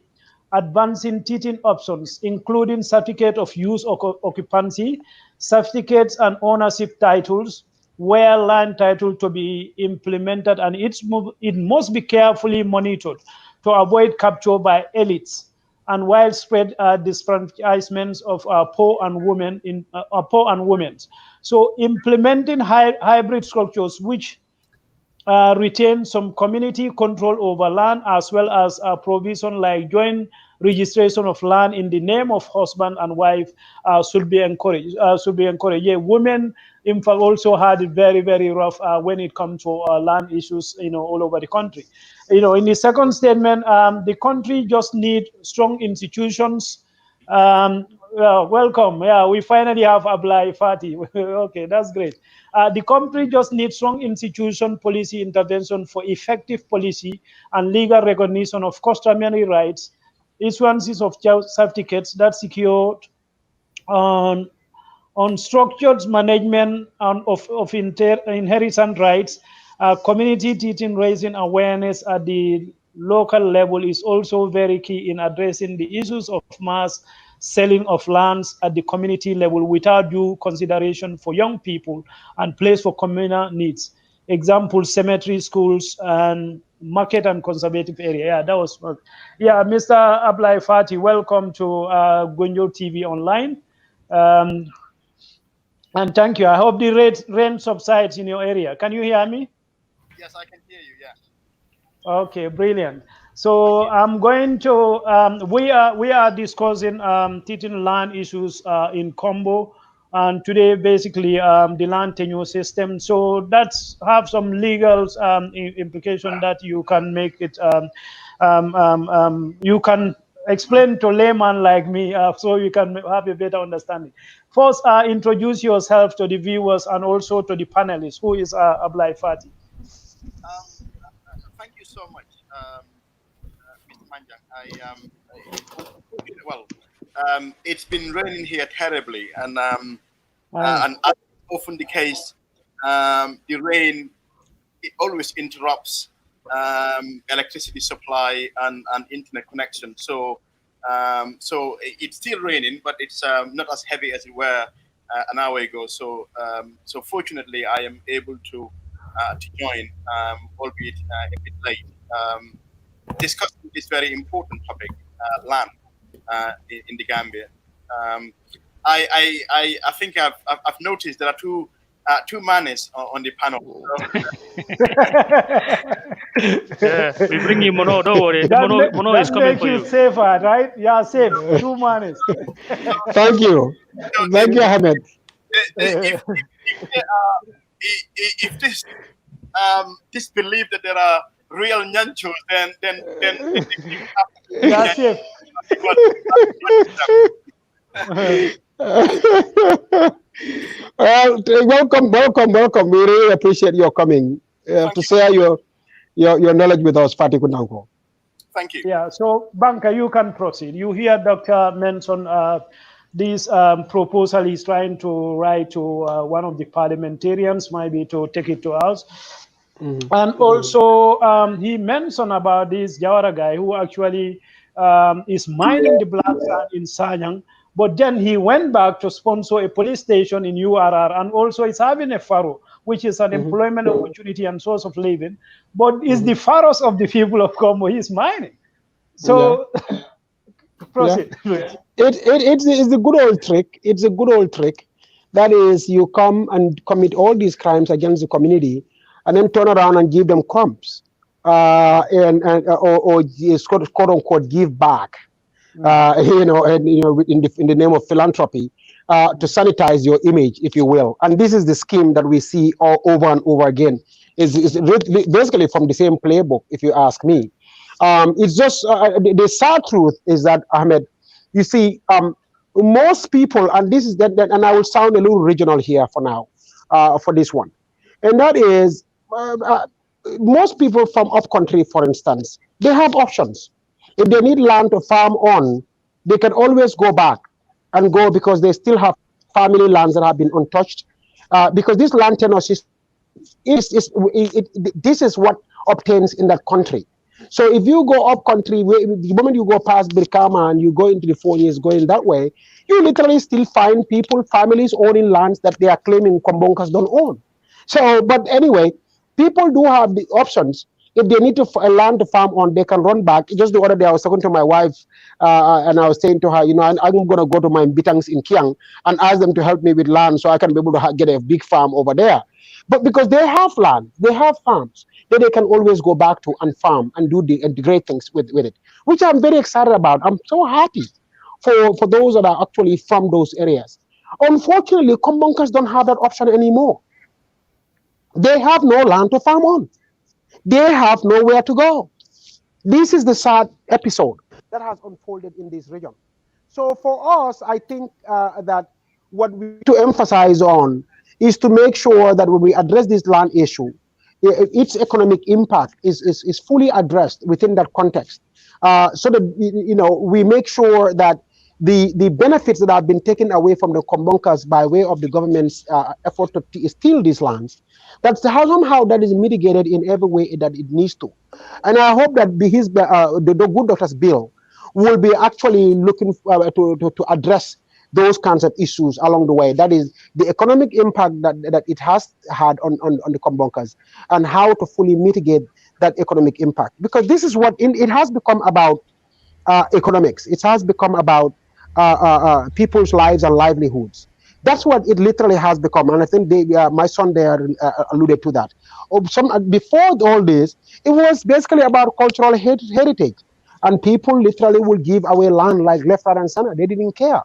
advancing teaching options, including certificate of use or occupancy, certificates and ownership titles, where land title to be implemented, and it must be carefully monitored to avoid capture by elites and widespread disfranchisements of poor and women. So implementing hybrid structures which retain some community control over land, as well as a provision like joint registration of land in the name of husband and wife should be encouraged. Yeah, women, in fact, also had it very, very rough when it comes to land issues, all over the country. In the second statement, the country just need strong institutions. Welcome. Yeah, we finally have Abdoulie Fati. Okay, that's great. The country just needs strong institution policy intervention for effective policy and legal recognition of customary rights, issuances of certificates that secured on structured management of inheritance rights. Community teaching, raising awareness at the local level is also very key in addressing the issues of mass selling of lands at the community level without due consideration for young people and place for communal needs. Example, cemetery, schools, and market and conservative area. Yeah, that was, yeah, Mr. Abdoulie Fati, welcome to Gunjur TV Online. And thank you. I hope the rain subsides in your area. Can you hear me? Yes, I can hear you, yeah. Okay, brilliant. So I'm going to, we are discussing teaching land issues in KOMBO, and today basically the land tenure system. So that's have some legal implication that you can make it, you can explain to layman like me, so you can have a better understanding. First, introduce yourself to the viewers and also to the panelists. Who is Abdoulie Fati? Thank you so much, Mr. Manjang. It's been raining here terribly, and as often the case, the rain, it always interrupts electricity supply and internet connection. So it's still raining, but it's not as heavy as it were an hour ago. So fortunately, I am able to join, albeit a bit late, discussing this very important topic, land in the Gambia. I think I've noticed there are two Mannes on the panel. Yeah, we bring you Mono. Don't worry, Mono is coming for you. That safer, right? Yeah, safe. 2 Mannes. Thank you. Thank you, Ahmed. If this belief that there are real nyanchos, then that's it. Welcome. We really appreciate your coming to share your knowledge with us, Fati Kundanko. Thank you. Yeah, so Banka, you can proceed. You hear Dr. mention this proposal he's trying to write to one of the parliamentarians, maybe to take it to us. And also he mentioned about this Jawara guy who actually is mining the black sand in Sanyang, but then he went back to sponsor a police station in URR, and also is having a furrow, which is an employment opportunity and source of living, but is the furrows of the people of KOMBO he's mining. So proceed. Yeah. It's a good old trick. It's a good old trick. That is, you come and commit all these crimes against the community, and then turn around and give them crumbs, or quote unquote give back, in the name of philanthropy, to sanitize your image, if you will. And this is the scheme that we see all over and over again. It's basically from the same playbook, if you ask me. It's just the sad truth is that, Ahmed, you see, most people, and this is that, and I will sound a little regional here for now, for this one, and that is most people from up country, for instance, they have options. If they need land to farm on, they can always go back and go because they still have family lands that have been untouched. Because this land tenure system this is what obtains in that country. So if you go up country, the moment you go past Birkama and you go into the 4 years going that way, you literally still find people, families owning lands that they are claiming Kombonkas don't own. So, but anyway, people do have the options. If they need to land to farm on, they can run back. Just the other day, I was talking to my wife, and I was saying to her, I'm going to go to my Bitangs in Kiang and ask them to help me with land so I can be able to get a big farm over there. But because they have land, they have farms that they can always go back to and farm and do the great things with it, which I'm very excited about. I'm so happy for those that are actually from those areas. Unfortunately, Kombonkas don't have that option anymore. They have no land to farm on. They have nowhere to go. This is the sad episode that has unfolded in this region. So for us, I think that what we need to emphasize on is to make sure that when we address this land issue, its economic impact is fully addressed within that context, so that we make sure that the benefits that have been taken away from the Kombonkas by way of the government's effort to steal these lands, that's how somehow that is mitigated in every way that it needs to. And I hope that the Good Doctors Bill will be actually looking to address those kinds of issues along the way. That is the economic impact that it has had on the Kombonkas, and how to fully mitigate that economic impact. Because this is what it has become about economics. It has become about people's lives and livelihoods. That's what it literally has become. And I think my son there alluded to that. Before all this, it was basically about cultural heritage. And people literally would give away land like left, right, and center. They didn't care.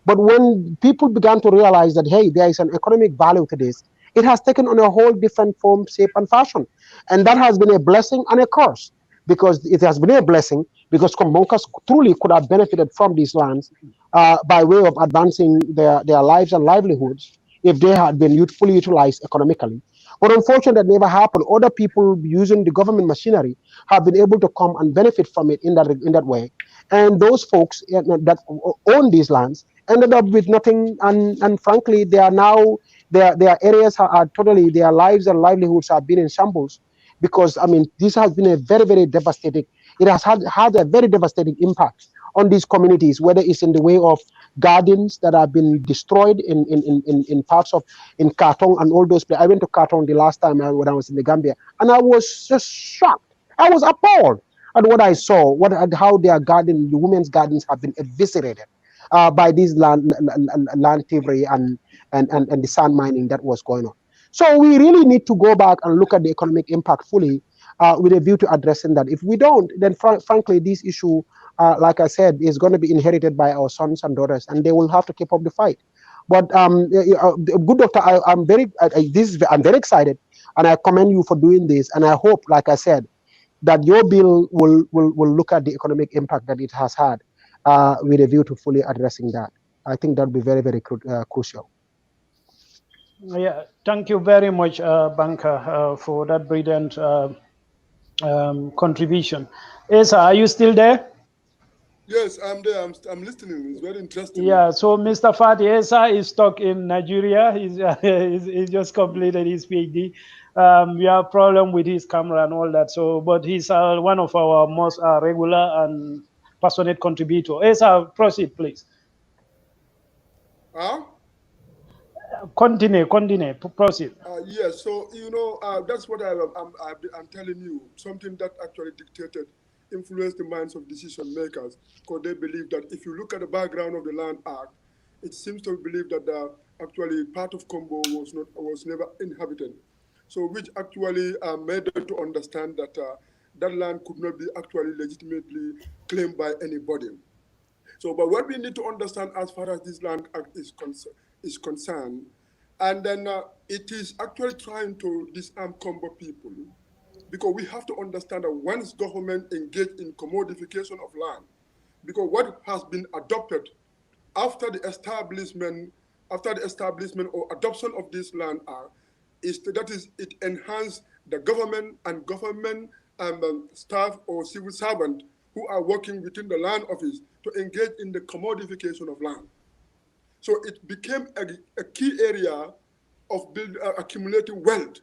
But when people began to realize that, hey, there is an economic value to this, it has taken on a whole different form, shape, and fashion. And that has been a blessing and a curse. Because it has been a blessing, because Kombonkas truly could have benefited from these lands by way of advancing their lives and livelihoods if they had been fully utilized economically. But unfortunately, that never happened. Other people using the government machinery have been able to come and benefit from it in that way. And those folks that own these lands ended up with nothing. And frankly, they are now, their areas are totally, their lives and livelihoods have been in shambles. Because, I mean, this has been a very, very devastating, it has had a very devastating impact on these communities, whether it's in the way of gardens that have been destroyed in parts of, in Kartong and all those places. I went to Kartong the last time when I was in the Gambia, and I was just shocked. I was appalled at what I saw, how their garden, the women's gardens have been eviscerated by these land thievery and the sand mining that was going on. So we really need to go back and look at the economic impact fully with a view to addressing that. If we don't, then frankly, this issue, like I said, is going to be inherited by our sons and daughters, and they will have to keep up the fight. But Good Doctor, I'm very excited, and I commend you for doing this. And I hope, like I said, that your bill will look at the economic impact that it has had with a view to fully addressing that. I think that would be very, very crucial. Yeah, thank you very much, Banka, for that brilliant contribution. Ensa, are you still there? Yes, I'm there. I'm listening. It's very interesting. Yeah, so Mr. Fati Ensa is stuck in Nigeria. He's just completed his PhD. We have a problem with his camera and all that. So, but he's one of our most regular and passionate contributor. Ensa, proceed, please. Huh? Continue, proceed. Yes, so that's what I'm telling you. Something that actually influenced the minds of decision makers, because they believe that if you look at the background of the Land Act, it seems to believe that actually part of KOMBO was never inhabited. So which actually made them to understand that that land could not be actually legitimately claimed by anybody. So, but what we need to understand as far as this Land Act is concerned, and then it is actually trying to disarm KOMBO people, because we have to understand that once government engage in commodification of land, because what has been adopted after the establishment or adoption of this land act it enhanced the government and government staff or civil servant who are working within the land office to engage in the commodification of land. So it became a key area of accumulating wealth.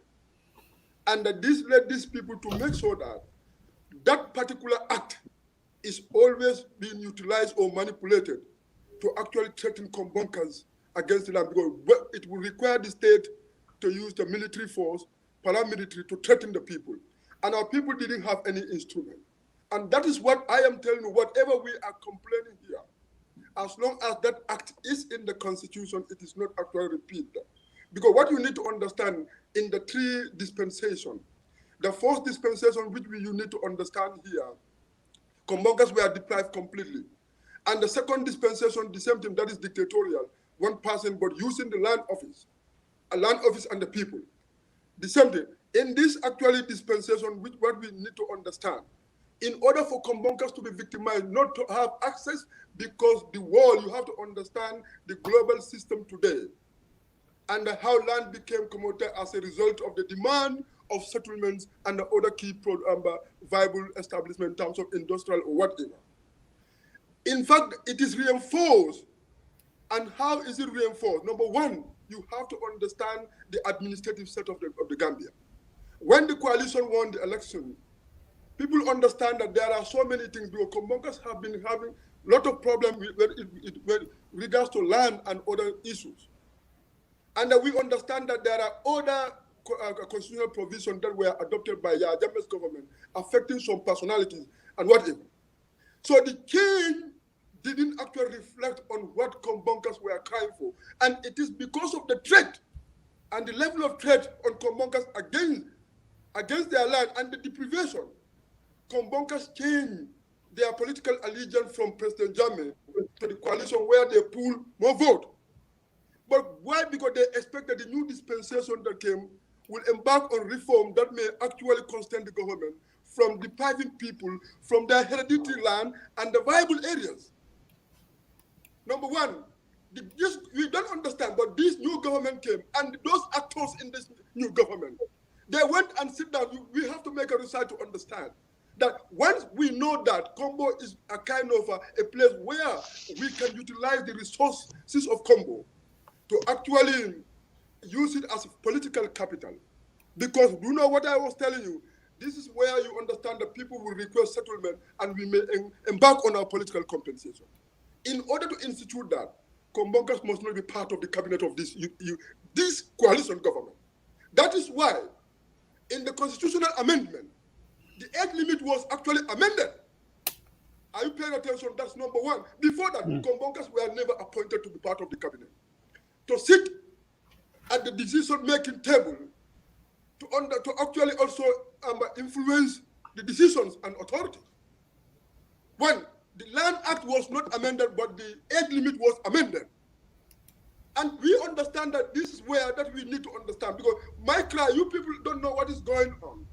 And this led these people to make sure that that particular act is always being utilized or manipulated to actually threaten Kombonkers against the land, because it will require the state to use the military force, paramilitary, to threaten the people. And our people didn't have any instrument. And that is what I am telling you, whatever we are complaining here, as long as that act is in the constitution, it is not actually repeated. Because what you need to understand in the three dispensations, the first dispensation which you need to understand here, Kombonkers were deprived completely. And the second dispensation, the same thing, that is dictatorial, one person, but using the land office and the people. The same thing. In this actually dispensation, which what we need to understand, in order for Kombonkers to be victimized, not to have access, because the world, you have to understand the global system today and how land became commodity as a result of the demand of settlements and the other key viable establishment in terms of industrial or whatever. In fact, it is reinforced. And how is it reinforced? Number one, you have to understand the administrative set of the Gambia. When the coalition won the election, people understand that there are so many things, because Kombonkers have been having a lot of problems with regards to land and other issues. And we understand that there are other constitutional provisions that were adopted by Jammeh's government affecting some personalities and whatever. So the change didn't actually reflect on what Kombonkers were crying for. And it is because of the threat and the level of threat on Kombonkers against their land and the deprivation. Kombonkers changed their political allegiance from President Jammeh to the coalition, where they pool more vote. But why? Because they expected the new dispensation that came will embark on reform that may actually constrain the government from depriving people from their hereditary land and the viable areas. Number one, we don't understand, but this new government came, and those actors in this new government, they went and sit down. We have to make a research to understand that once we know that KOMBO is a kind of a place where we can utilize the resources of KOMBO to actually use it as political capital. Because you know what I was telling you, this is where you understand that people will request settlement and we may embark on our political compensation. In order to institute that, Kombonkers must not be part of the cabinet of this coalition government. That is why, in the constitutional amendment, the age limit was actually amended. Are you paying attention? That's number one. Before that, Kombonkers were never appointed to be part of the cabinet. To sit at the decision-making table, to actually also influence the decisions and authority. When the Land Act was not amended, but the age limit was amended. And we understand that this is where that we need to understand, because my cry, you people don't know what is going on.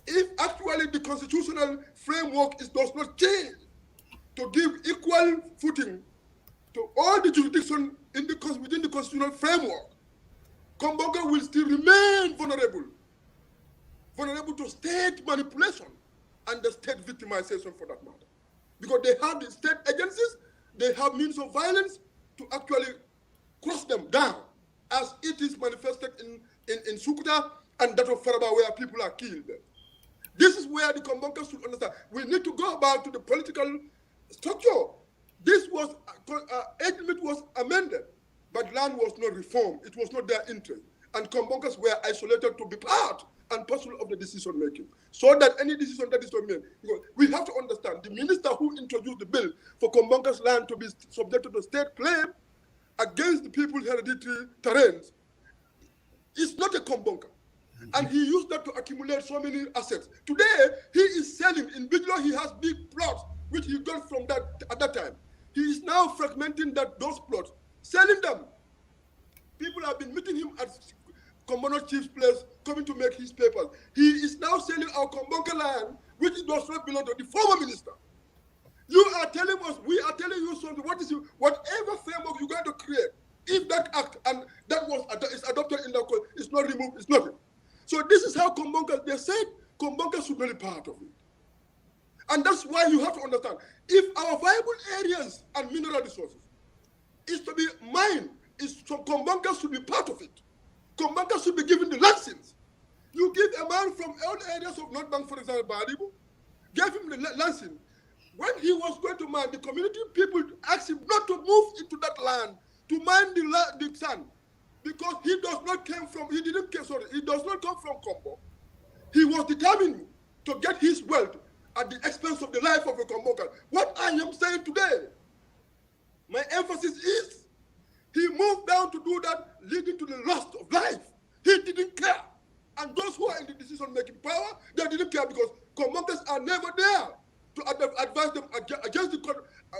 If actually the constitutional framework does not change to give equal footing to all the jurisdictions within the constitutional framework, Kombonkers will still remain vulnerable to state manipulation and the state victimization for that matter. Because they have the state agencies, they have means of violence to actually cross them down, as it is manifested in Sukuta and that of Faraba, where people are killed. This is where the Kombonkers should understand. We need to go back to the political structure. This was, age limit was amended, but land was not reformed. It was not their interest. And Kombonkers were isolated to be part and parcel of the decision making, so that any decision that is made, because we have to understand the minister who introduced the bill for Kombonkers land to be subjected to state claim against the people's hereditary terrains is not a Kombonker. And he used that to accumulate so many assets. Today, he is selling. In Bijlo, he has big plots, which he got from that at that time. He is now fragmenting those plots, selling them. People have been meeting him at Commoner Chief's place, coming to make his papers. He is now selling our Kombonker land, which does not belong to the former minister. You are telling us, we are telling you something. Whatever framework you're going to create, if that act and that is adopted in the court, it's not removed, it's nothing. So this is how Kombonka, they said Kombonka should not be part of it. And that's why you have to understand, if our viable areas and mineral resources is to be mined, so Kombonka should be part of it. Kombonka should be given the license. You give a man from all areas of North Bank, for example, Badibu, gave him the license. When he was going to mine, the community people asked him not to move into that land to mine the sand, because he does not come from KOMBO. He was determined to get his wealth at the expense of the life of a Kombonka. What I am saying today, my emphasis is, he moved down to do that, leading to the loss of life. He didn't care. And those who are in the decision-making power, they didn't care, because Kombonkas are never there to advise them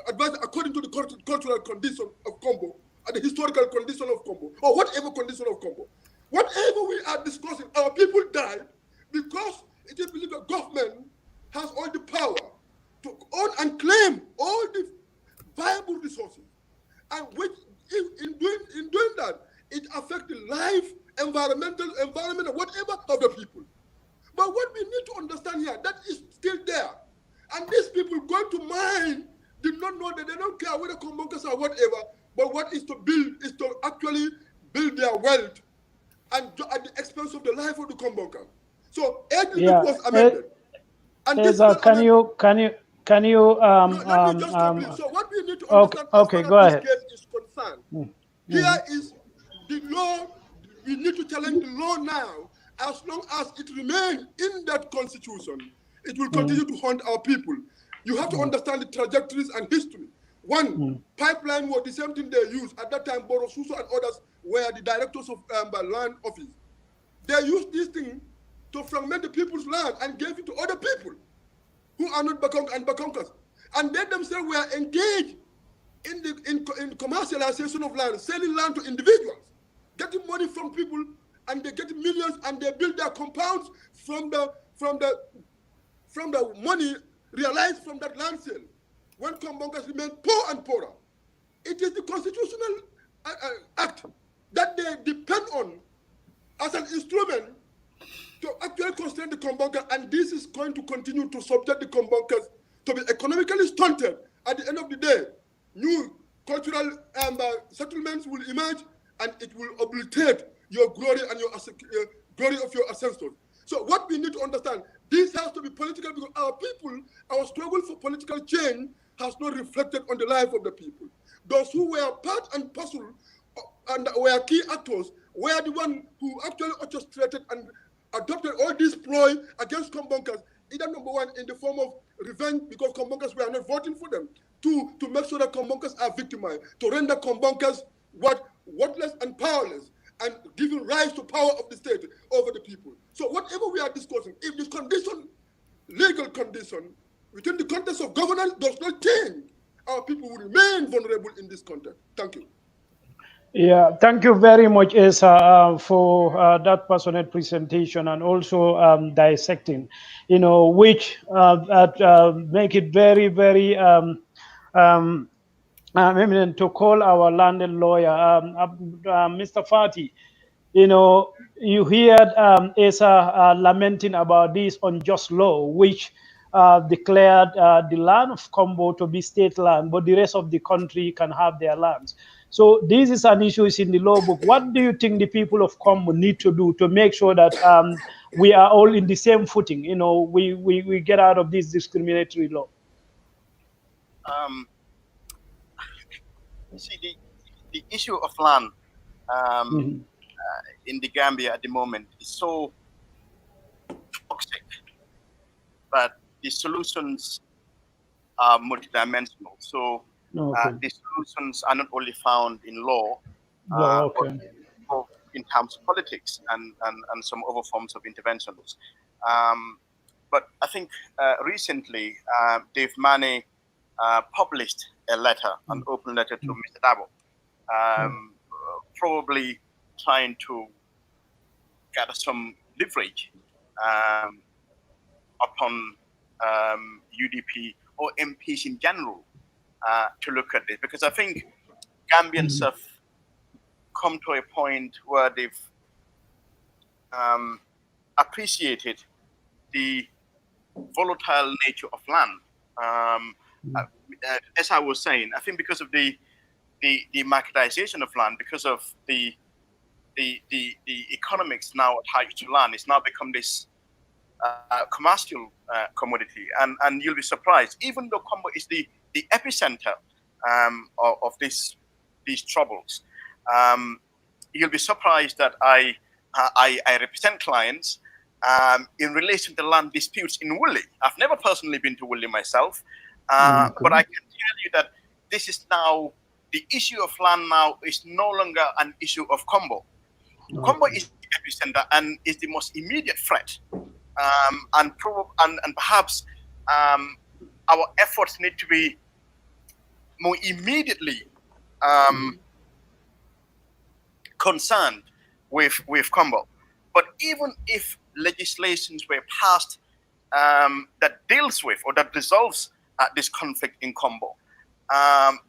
advise according to the cultural condition of Kombo and the historical condition of Kombo, or whatever condition of Kombo. Whatever we are discussing, our people died because it is believed that government has all the power to own and claim all the viable resources, and which in doing that, it affects the life, environment, whatever of the people. But what we need to understand here, that is still there. And these people going to mine did not know that they don't care whether Kombonkas or whatever, but what is to build is to actually build their wealth and at the expense of the life of the Kombonka. So everything was amended. And this can you let me just complete. So what we need to understand as far as this case is concerned, here is the law. We need to challenge the law now. As long as it remains in that constitution, it will continue to haunt our people. You have to understand the trajectories and history. One, pipeline was the same thing they used. At that time, Borosuso and others were the directors of land office. They used this thing to fragment the people's land and gave it to other people who are not Bakonk and Bakonkas. And they themselves were engaged in commercialization of land, selling land to individuals, getting money from people, and they get millions, and they build their compounds from the money realized from that land sale. When Kombonkas remain poor and poorer, it is the constitutional act that they depend on as an instrument to actually constrain the Kombonka, and this is going to continue to subject the Kombonkas to be economically stunted. At the end of the day, new cultural settlements will emerge, and it will obliterate your glory and your glory of your ancestors. So what we need to understand, this has to be political, because our people, our struggle for political change has not reflected on the life of the people. Those who were part and parcel and were key actors were the ones who actually orchestrated and adopted all these ploy against Kombonkas, either number one in the form of revenge because Kombonkas were not voting for them, two, to make sure that Kombonkas are victimized, to render Kombonkas worthless and powerless, and giving rise to power of the state over the people. So whatever we are discussing, if this condition, legal condition, within the context of governance does not change, our people will remain vulnerable in this context. Thank you. Yeah, thank you very much, Ensa, for that passionate presentation, and also dissecting, which make it very, very to call our landed lawyer, Mr. Fati. You heard Ensa lamenting about this unjust law, which declared the land of Kombo to be state land, but the rest of the country can have their lands. So this is an issue in the law book. What do you think the people of Kombo need to do to make sure that we are all in the same footing? We get out of this discriminatory law. See, the issue of land in the Gambia at the moment is so toxic, but the solutions are multidimensional. So the solutions are not only found in law, but in terms of politics and some other forms of interventions. But I think recently, Manneh published a letter, an open letter to Mr. Dabo, probably trying to gather some leverage upon UDP or MPs in general to look at this, because I think Gambians have come to a point where they've appreciated the volatile nature of land. As I was saying, I think because of the marketization of land, because of the economics now attached to land, it's now become this commercial commodity, and you'll be surprised, even though KOMBO is the epicenter of these troubles. You'll be surprised that I represent clients in relation to land disputes in Woolly. I've never personally been to Woolly myself, but I can tell you that this is now, the issue of land now is no longer an issue of KOMBO. KOMBO is the epicenter and is the most immediate threat. And perhaps our efforts need to be more immediately concerned with KOMBO. But even if legislations were passed that deals with or that resolves this conflict in KOMBO,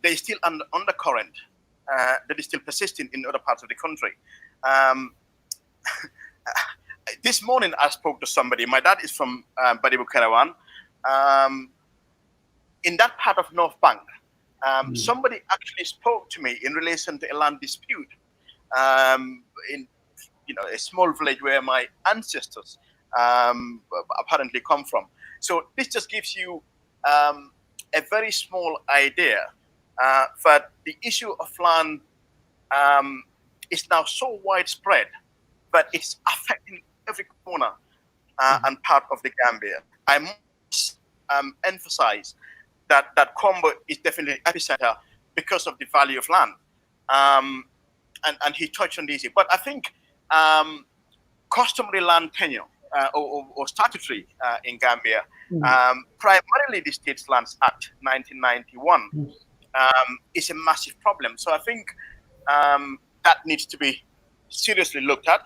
there is still an undercurrent that is still persisting in other parts of the country. This morning I spoke to somebody. My dad is from Badibu Karawan. In that part of North Bank, somebody actually spoke to me in relation to a land dispute in a small village where my ancestors apparently come from. So this just gives you a very small idea that the issue of land is now so widespread that it's affecting every corner and part of the Gambia. I must emphasize that KOMBO is definitely an epicenter because of the value of land. And he touched on this. But I think customary land tenure or statutory in Gambia, primarily the States Lands Act 1991, is a massive problem. So I think that needs to be seriously looked at.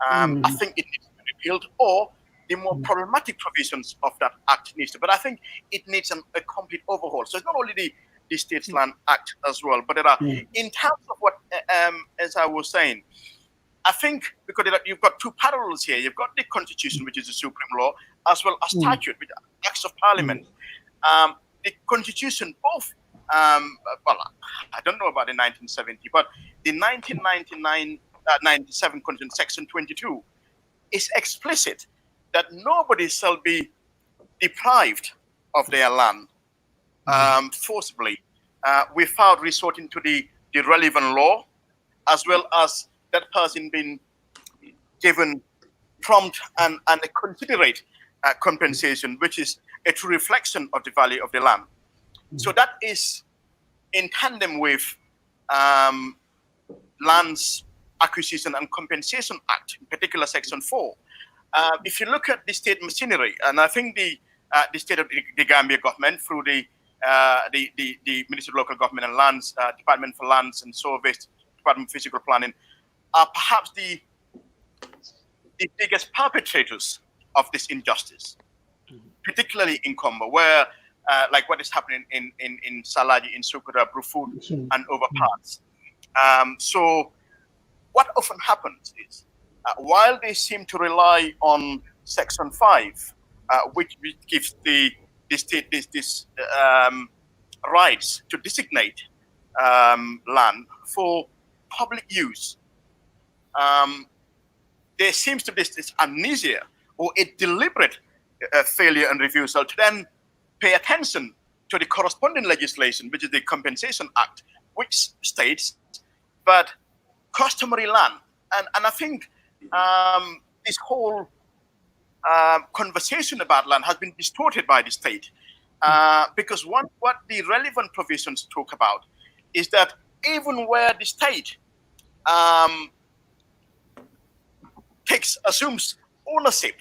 I think it needs to be repealed, or the more problematic provisions of that act needs to. But I think it needs a complete overhaul. So it's not only the States Land Act as well, but there are, in terms of what, as I was saying, I think because you've got two parallels here. You've got the Constitution, which is the supreme law, as well as statute, which are acts of Parliament. The Constitution, both, well, I don't know about the 1970, but the 1997 Constitution, Section 22, is explicit that nobody shall be deprived of their land forcibly without resorting to the relevant law, as well as that person being given prompt and a considerate compensation, which is a true reflection of the value of the land. So that is in tandem with Lands Acquisition and Compensation Act, in particular Section 4. If you look at the state machinery, and I think the state of the Gambia government through the Ministry of Local Government and Lands, Department for Lands and Surveys, Department of Physical Planning, are perhaps the biggest perpetrators of this injustice, particularly in KOMBO, where like what is happening in Salagi, in Sukuta, Brufut, and overparts. So what often happens is, while they seem to rely on Section 5, which gives the state this rights to designate land for public use, there seems to be this amnesia or a deliberate failure and refusal to then pay attention to the corresponding legislation, which is the Compensation Act, which states that customary land, and I think this whole conversation about land has been distorted by the state, because what the relevant provisions talk about is that even where the state assumes ownership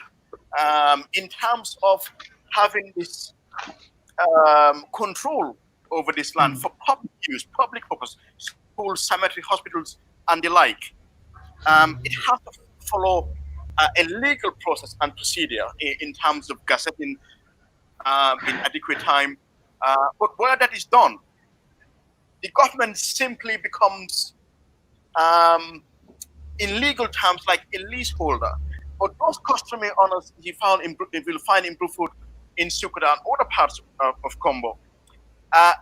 in terms of having this control over this land for public use, public purpose, schools, cemetery, hospitals, and the like, it has to follow a legal process and procedure in terms of gazetting in adequate time, But where that is done, the government simply becomes, in legal terms, like a leaseholder. But those customary owners you will find in Brufut, in Sukuda, and other parts of KOMBO,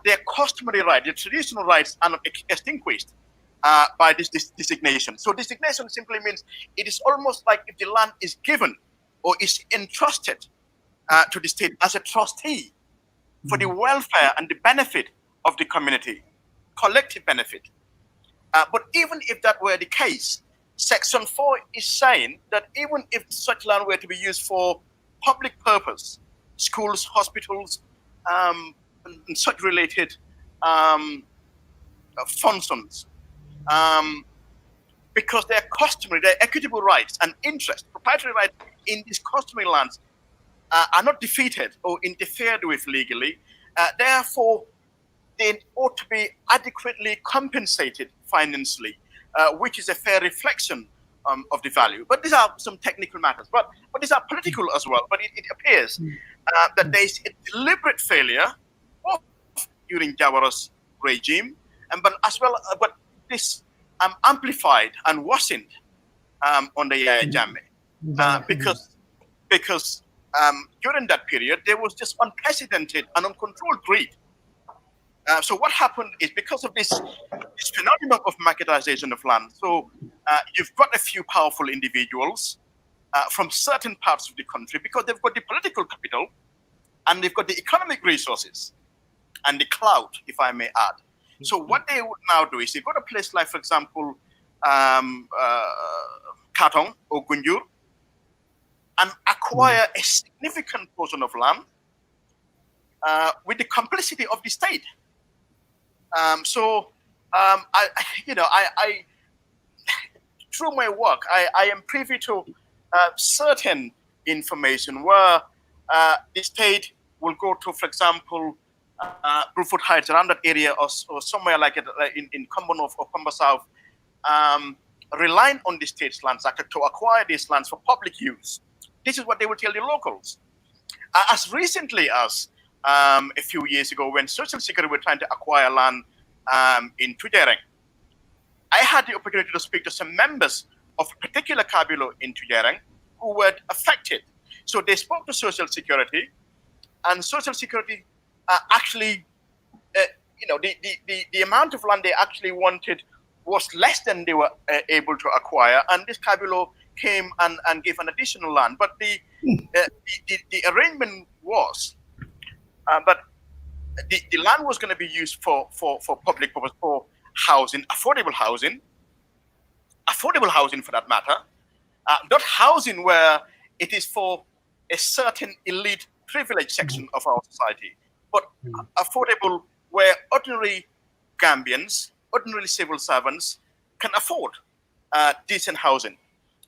their customary rights, their traditional rights are not extinguished by this designation. So designation simply means it is almost like if the land is given or is entrusted to the state as a trustee for the welfare and the benefit of the community, collective benefit. But even if that were the case, Section 4 is saying that even if such land were to be used for public purpose, schools, hospitals, and such related functions, because their customary, their equitable rights and interests, proprietary rights in these customary lands are not defeated or interfered with legally, therefore they ought to be adequately compensated financially, which is a fair reflection of the value. But these are some technical matters, but these are political as well. But it appears that there is a deliberate failure of, during Jawara's regime, but as well, but this amplified and worsened under Yahya Jammeh, because during that period there was just unprecedented and uncontrolled greed. So what happened is, because of this phenomenon of marketization of land, so you've got a few powerful individuals from certain parts of the country, because they've got the political capital and they've got the economic resources and the clout, if I may add. So what they would now do is they go to a place like, for example, Katong or Gunjur, and acquire a significant portion of land with the complicity of the state. I through my work, I am privy to certain information where the state will go to, for example, Brufut Heights, around that area, or somewhere like it in KOMBO North or KOMBO South, relying on the state's lands to acquire these lands for public use. This is what they will tell the locals. As recently as a few years ago, when Social Security were trying to acquire land in Touray, I had the opportunity to speak to some members of a particular Kabilo in Touray who were affected. So they spoke to Social Security, and Social Security actually, the amount of land they actually wanted was less than they were able to acquire, and this Kabilo came and gave an additional land. But the arrangement was, but the land was going to be used for public purpose, for housing, affordable housing for that matter, not housing where it is for a certain elite privileged section of our society, but affordable where ordinary Gambians, ordinary civil servants can afford decent housing.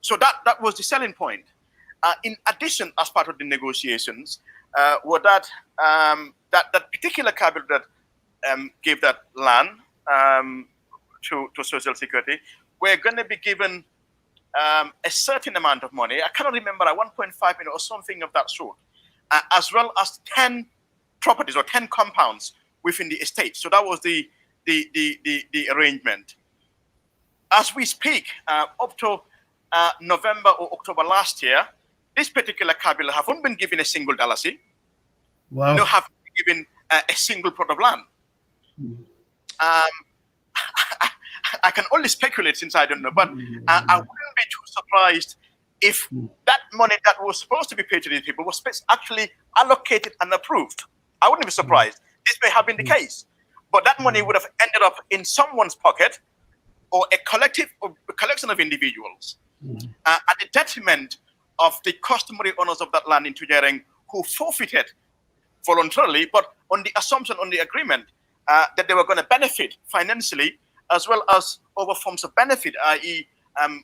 So that was the selling point. In addition, as part of the negotiations, were that that particular cabinet that gave that land to Social Security, we're going to be given a certain amount of money. I cannot remember, 1.5 million or something of that sort, as well as 10 properties or 10 compounds within the estate. So that was the arrangement. As we speak, up to November or October last year, this particular Kabila haven't been given a single dalasi. Wow. No, haven't been given a single plot of land. I can only speculate since I don't know, but I wouldn't be too surprised if that money that was supposed to be paid to these people was actually allocated and approved. I wouldn't be surprised. This may have been the case, but that money would have ended up in someone's pocket or a collection of individuals at the detriment of the customary owners of that land in Touray, who forfeited voluntarily, but on the assumption, on the agreement, that they were going to benefit financially, as well as other forms of benefit, i.e.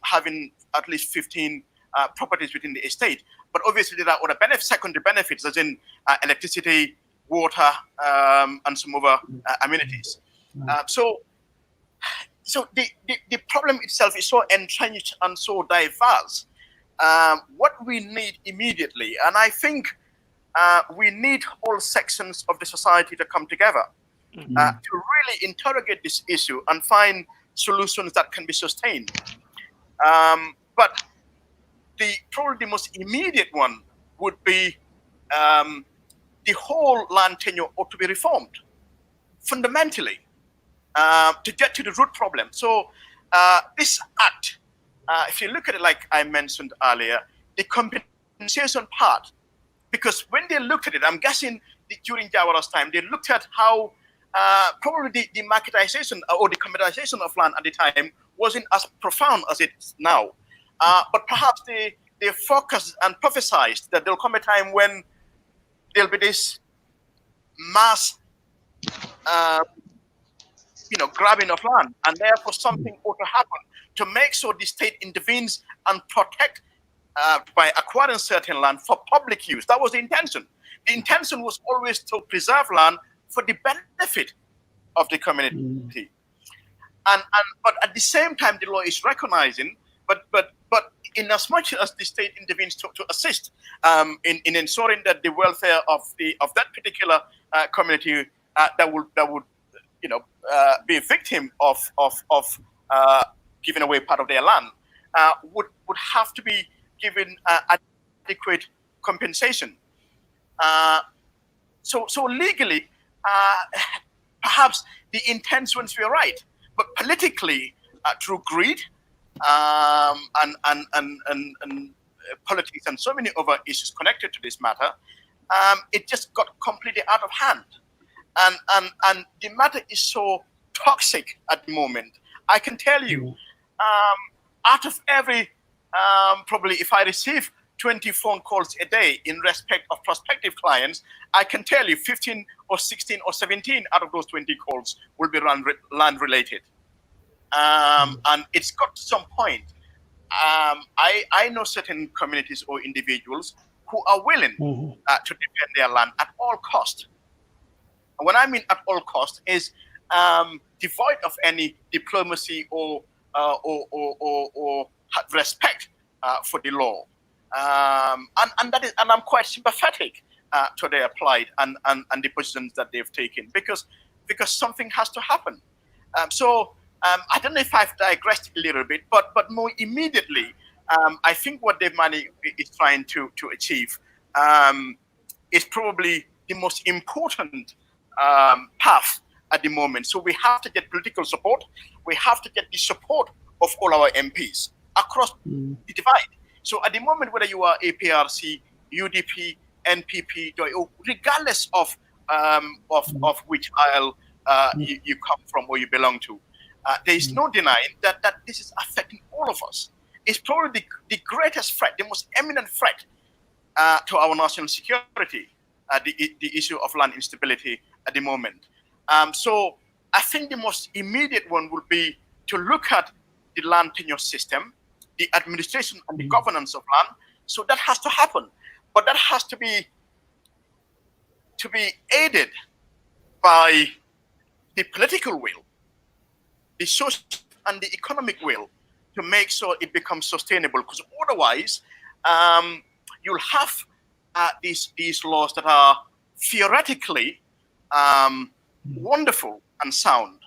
having at least 15 properties within the estate. But obviously there are other secondary benefits, as in electricity, water, and some other amenities. So the problem itself is so entrenched and so diverse. What we need immediately, and I think we need all sections of the society to come together to really interrogate this issue and find solutions that can be sustained. But probably the most immediate one would be the whole land tenure ought to be reformed fundamentally to get to the root problem. So this act, if you look at it like I mentioned earlier, the compensation part, because when they looked at it, I'm guessing during Jawara's time, they looked at how probably the marketization or the commoditization of land at the time wasn't as profound as it's now. But perhaps they focused and prophesized that there'll come a time when there'll be this mass grabbing of land, and therefore something ought to happen to make sure the state intervenes and protect by acquiring certain land for public use. That was the intention. The intention was always to preserve land for the benefit of the community. But at the same time, the law is recognizing, but in as much as the state intervenes to assist in ensuring that the welfare of that particular community that would be a victim of giving away part of their land would have to be given adequate compensation. So legally, perhaps the intentions were right, but politically, through greed and politics and so many other issues connected to this matter, it just got completely out of hand. And the matter is so toxic at the moment. I can tell you, out of every, probably if I receive 20 phone calls a day in respect of prospective clients, I can tell you 15 or 16 or 17 out of those 20 calls will be land related. And it's got to some point. I know certain communities or individuals who are willing to defend their land at all cost. And when I mean at all cost is devoid of any diplomacy or respect for the law. And that is, and I'm quite sympathetic to their plight and the positions that they've taken because something has to happen. I don't know if I've digressed a little bit, but more immediately, I think what the money is trying to achieve is probably the most important path at the moment. So we have to get political support. We have to get the support of all our MPs across the divide. So at the moment, whether you are APRC, UDP, NPP, regardless of which aisle you come from or you belong to, there is no denying that this is affecting all of us. It's probably the greatest threat, the most eminent threat to our national security, the issue of land instability at the moment. So I think the most immediate one would be to look at the land tenure system, the administration and the governance of land. So that has to happen, but that has to be aided by the political will, the social and the economic will to make sure it becomes sustainable. Because otherwise, you'll have these laws that are theoretically wonderful and sound,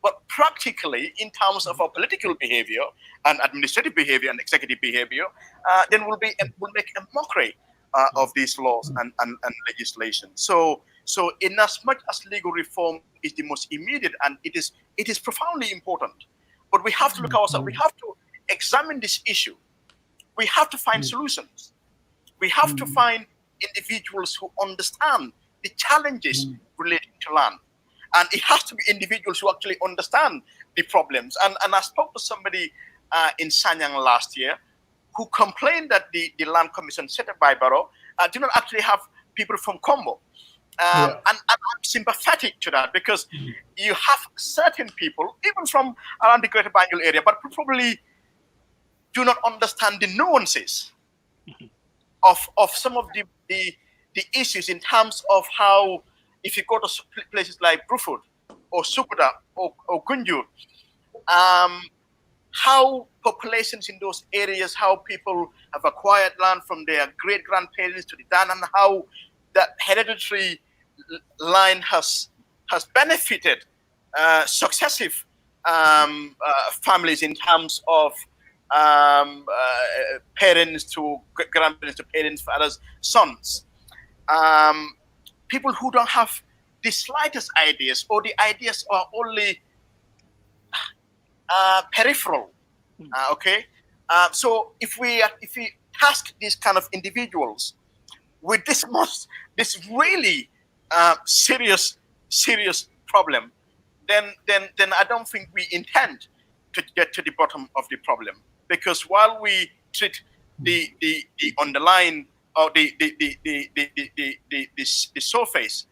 but practically, in terms of our political behavior and administrative behavior and executive behavior, then we'll make a mockery of these laws and legislation. So in as much as legal reform is the most immediate, and it is profoundly important, but we have to look ourselves. We have to examine this issue. We have to find solutions. We have to find individuals who understand the challenges relating to land. And it has to be individuals who actually understand the problems. And I spoke to somebody in Sanyang last year who complained that the land commission set up by Barrow do not actually have people from KOMBO. And I'm sympathetic to that because you have certain people, even from around the Greater Banjul area, but probably do not understand the nuances of some of the issues in terms of how, if you go to places like Brufut or Sukuda or Gunjur, how populations in those areas, how people have acquired land from their great-grandparents to the Dan, and how that hereditary line has benefited successive families in terms of parents to grandparents to parents, fathers, sons. People who don't have the slightest ideas, or the ideas are only peripheral. Okay, so if we task these kind of individuals with this really serious problem, then I don't think we intend to get to the bottom of the problem, because while we treat the underlying or the surface,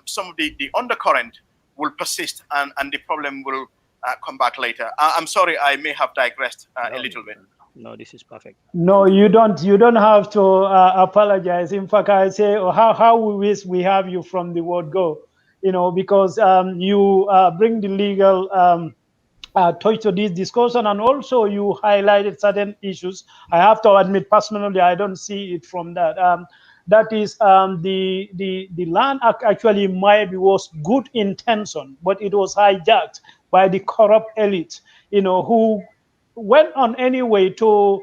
some of the undercurrent will persist, and the problem will come back later. I'm sorry, I may have digressed a little bit. No, this is perfect. No, you don't. You don't have to apologize. In fact, I say, oh, how we wish we have you from the word go. Because you bring the legal touch to this discussion, and also you highlighted certain issues. I have to admit, personally, I don't see it from that. That is, the land act actually was good intention, but it was hijacked by the corrupt elite, who went on anyway to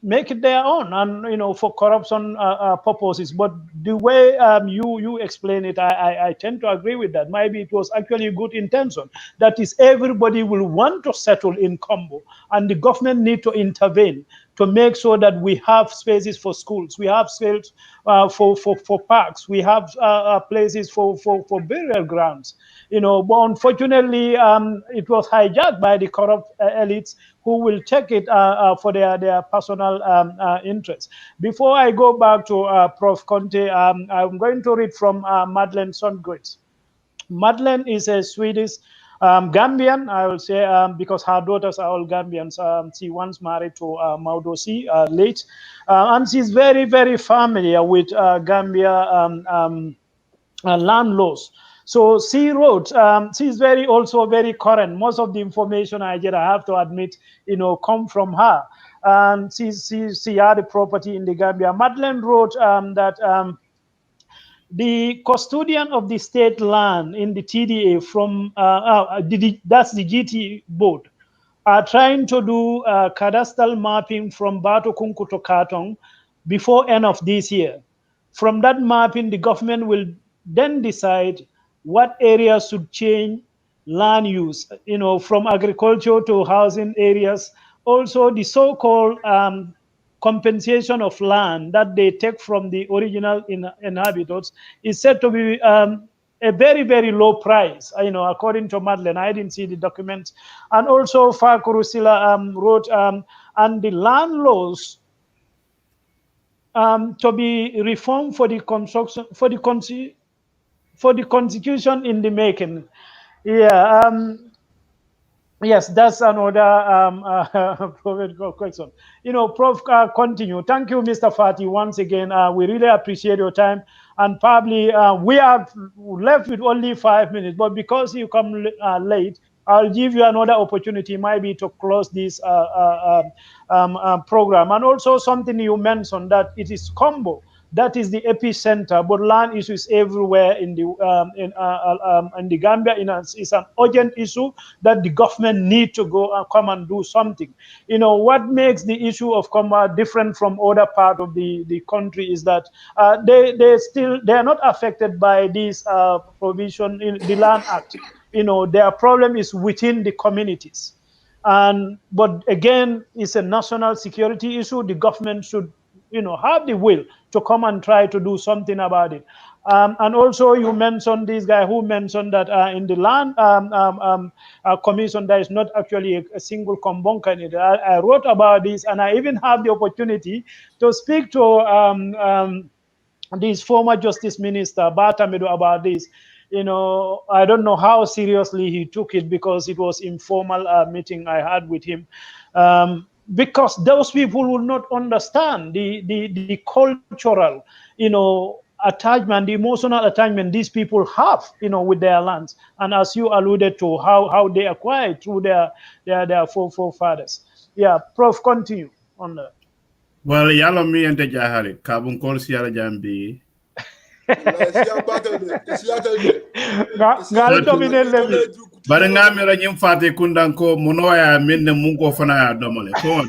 make it their own, and for corruption purposes. But the way you explain it, I tend to agree with that. Maybe it was actually a good intention. That is, everybody will want to settle in KOMBO, and the government need to intervene to make sure that we have spaces for schools, we have spaces for parks, we have places for burial grounds. But unfortunately, it was hijacked by the corrupt elites, who will take it for their personal interests. Before I go back to Prof. Conteh, I'm going to read from Madeleine Sundgren. Madeleine is a Swedish Gambian, I will say, because her daughters are all Gambians. She once married to Maudosi late, and she's very, very familiar with Gambia land laws. So she wrote, she's also very current. Most of the information I get, I have to admit, come from her. And she had a property in the Gambia. Madeleine wrote that the custodian of the state land in the TDA from, that's the GT board, are trying to do cadastral mapping from Batokunku to Katong before end of this year. From that mapping, the government will then decide what areas should change land use, from agriculture to housing areas. Also, the so-called compensation of land that they take from the original inhabitants is said to be a very, very low price, according to Madeleine. I didn't see the documents. And also, Fakurusila wrote, and the land laws to be reformed for the construction, for the constitution in the making. Yeah. Yes, that's another question. Prof, continue. Thank you, Mr. Fati, once again. We really appreciate your time. And probably we are left with only 5 minutes, but because you come late, I'll give you another opportunity, maybe, to close this program. And also something you mentioned, that it is KOMBO. That is the epicenter, but land issues everywhere in the Gambia. It's an urgent issue that the government need to go come and do something. What makes the issue of KOMBO different from other part of the country is that they are not affected by this provision in the Land Act. Their problem is within the communities, but again, it's a national security issue. The government should have the will to come and try to do something about it. And also, you mentioned this guy who mentioned that in the land commission, there is not actually a single Kombon candidate. I wrote about this, and I even have the opportunity to speak to this former Justice Minister, Batamedo, about this. I don't know how seriously he took it, because it was informal meeting I had with him. Because those people will not understand the cultural, attachment, the emotional attachment these people have, with their lands, and as you alluded to, how they acquired through their forefathers. Yeah, Prof, continue on that. Well, yalo mi ente jahali kabun kol siara jambi. Ngal domine lebi. Barengamira nyim fate kundanko munoya minne mungo fana ya domole. Kon.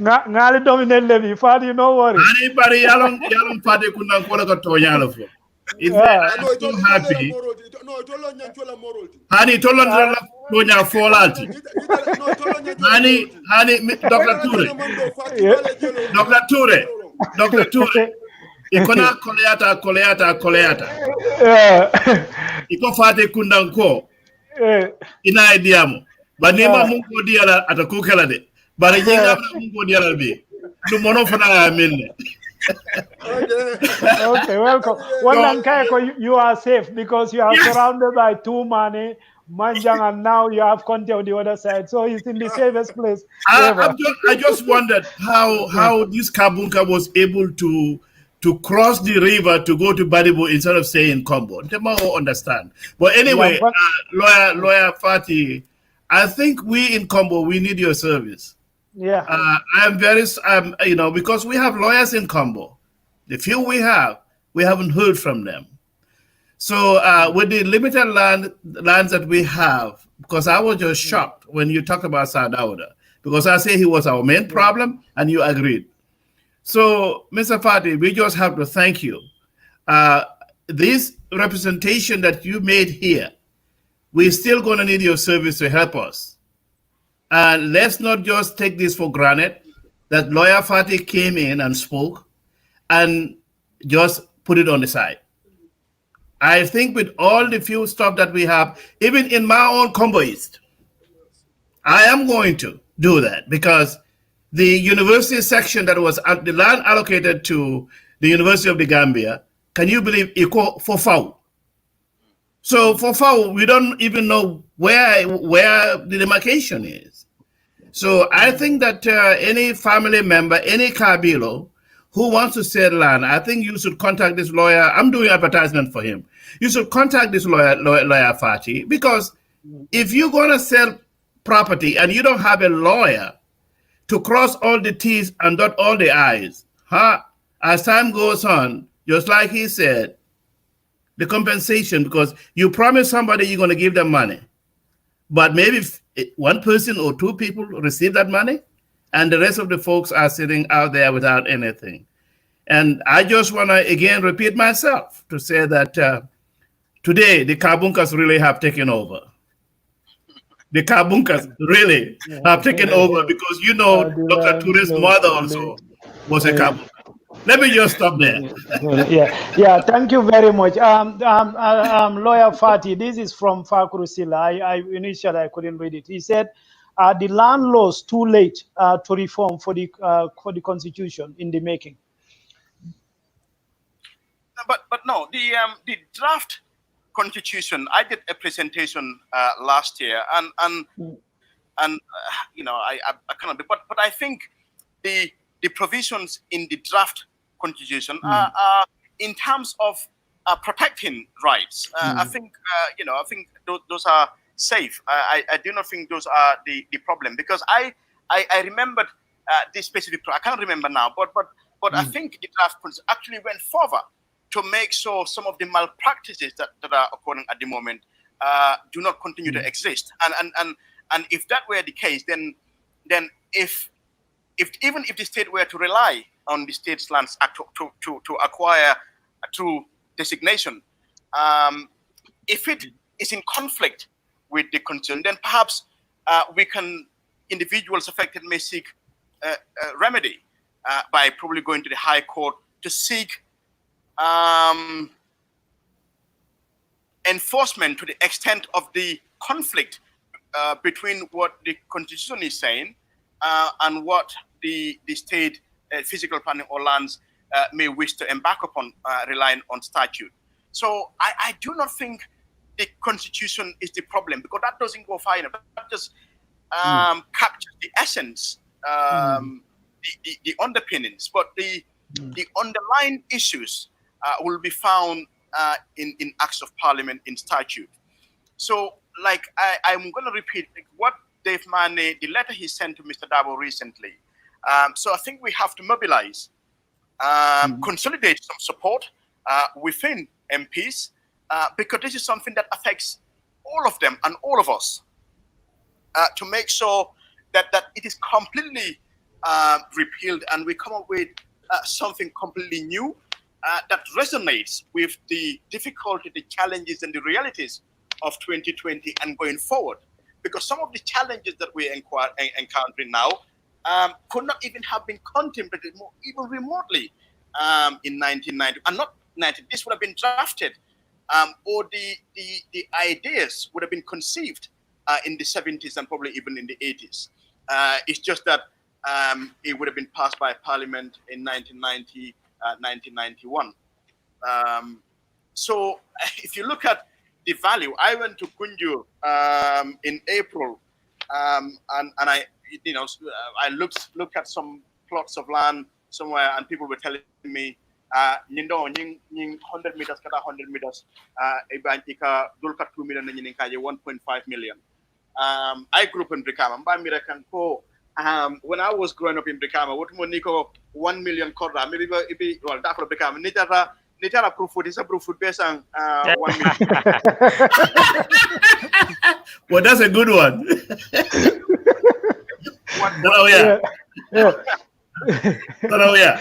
Ngali domine lebi. Fadi, no worry. Ani bari yalon fate kundanko la ko tonyalo fo. I'm so happy. Hani tolon la tonya folati. Hani Dr. Touray. Dr. Touray. Ikona koleata. Iko fate kundanko. Ina idiamo. Banima mungo diala atakukela de. Bari jinga mungo diala bi. Du mono fana ya minne. Okay, welcome. One you are safe because you are surrounded by two Manneh, Manjang, and now you have Conteh on the other side. So he's in the safest place. I just wondered how this Kabunka was able to cross the river to go to Badibu instead of staying in KOMBO. I don't understand. But anyway, lawyer Fatih, I think we in KOMBO, we need your service. Yeah. I'm very, because we have lawyers in KOMBO. The few we haven't heard from them. So with the limited lands that we have, because I was just shocked when you talked about Sadauda, because I say he was our main problem, and you agreed. So, Mr. Fatih, we just have to thank you. This representation that you made here, we're still going to need your service to help us. And let's not just take this for granted that lawyer Fatih came in and spoke and just put it on the side. I think with all the few stuff that we have, even in my own KOMBO East, I am going to do that because the university section that was at the land allocated to the University of the Gambia, can you believe equal for FAU? So for FAU, we don't even know where the demarcation is. So I think that any family member, any Kabilo who wants to sell land, I think you should contact this lawyer. I'm doing advertisement for him. You should contact this lawyer Fatih, because if you're going to sell property and you don't have a lawyer to cross all the T's and dot all the I's, as time goes on, just like he said, the compensation, because you promise somebody you're going to give them money, but maybe one person or two people receive that money, and the rest of the folks are sitting out there without anything. And I just want to again repeat myself to say that today the Kabunkas really have taken over. The Kabunkas really have taken over because Dr. Touray's mother also was a Kabunka. Let me just stop there. Yeah. Thank you very much. Lawyer Fatih, this is from Fakurusila. I initially I couldn't read it. He said, the land laws too late to reform for the constitution in the making. But no, the draft constitution. I did a presentation last year, and I cannot. But I think the provisions in the draft constitution are in terms of protecting rights. I think those are safe. I do not think those are the problem, because I remembered this specific. I can't remember now, but I think the draft constitution actually went further to make sure some of the malpractices that are occurring at the moment do not continue to exist. And if that were the case, then if even if the state were to rely on the State's Lands Act to acquire through designation, if it is in conflict with the concern, then perhaps individuals affected may seek remedy by probably going to the High Court to seek enforcement to the extent of the conflict between what the Constitution is saying and what the state physical planning or lands may wish to embark upon, relying on statute. So I do not think the Constitution is the problem, because that doesn't go far enough. That just captures the essence, the underpinnings, but the underlying issues will be found in Acts of Parliament, in statute. So, I'm going to repeat what Dave Manneh, the letter he sent to Mr. Dabo recently, So I think we have to mobilize, consolidate some support within MPs, because this is something that affects all of them and all of us, to make sure that it is completely repealed and we come up with something completely new that resonates with the difficulty, the challenges, and the realities of 2020 and going forward. Because some of the challenges that we're encountering now could not even have been contemplated even remotely in 1990. And not 90, this would have been drafted, or the ideas would have been conceived in the 70s and probably even in the 80s. It's just that it would have been passed by Parliament in 1990, 1991. So if you look at the value, I went to Gunjur in April, and I, I looked at some plots of land somewhere, and people were telling me, 100 meters, 100 meters, ibantika dulkat 2 million, 1.5 million. I grew up in Brikama. When I was growing up in Brikama, what moniko 1 million korra, maybe well, that for Brikama. Nitara proof food is a proof food based on 1 million. Well, that's a good one. Oh yeah. Oh yeah.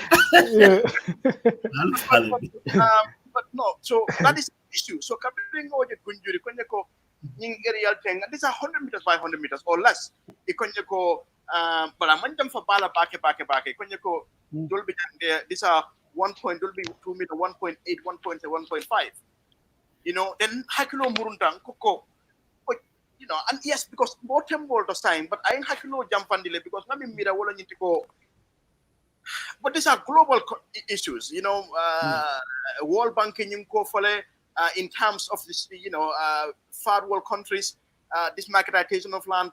But no, so that is the issue. So comparing all the Gunjuri, Konyako, Ning aerial thing, and these are 100 meters by 100 meters or less. Ikonyako, but I'm on them for Bala Bake. Konyako, Dolby, these are 1 point, Dolby 2 meter, 1.8, 1.7, 1.5. Then Hakilo Murundang, Koko. And yes, because more temple the time, but I ain't Hakilo jump and delay because Nami Mira will need to go. But these are global issues, World Bank in terms of this, third world countries, this marketization of land,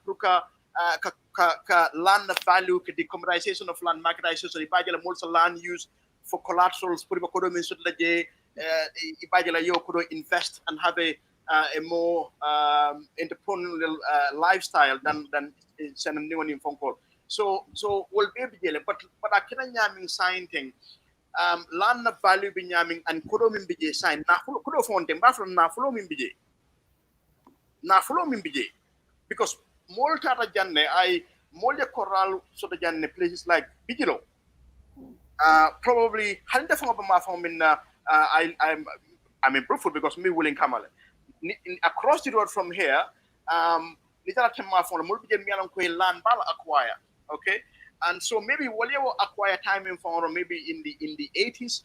land value, the commercialization of land, marketization, also land use for collaterals, invest and have a more entrepreneurial lifestyle than sending anyone in phone call. So we'll be able to, but I can't yamming sign thing. Land value be yamming and kudo min bije sign. Na kudo phone them back from na follow min bije. Because more tata janne I more coral so the janne places like Bijilo. Probably hadn't from my phone in I'm in Brookwood because me willing Kamale. Across the road from here, little my phone more bije me along land bala acquire. Okay, and so maybe while you acquire time in for maybe in the 80s,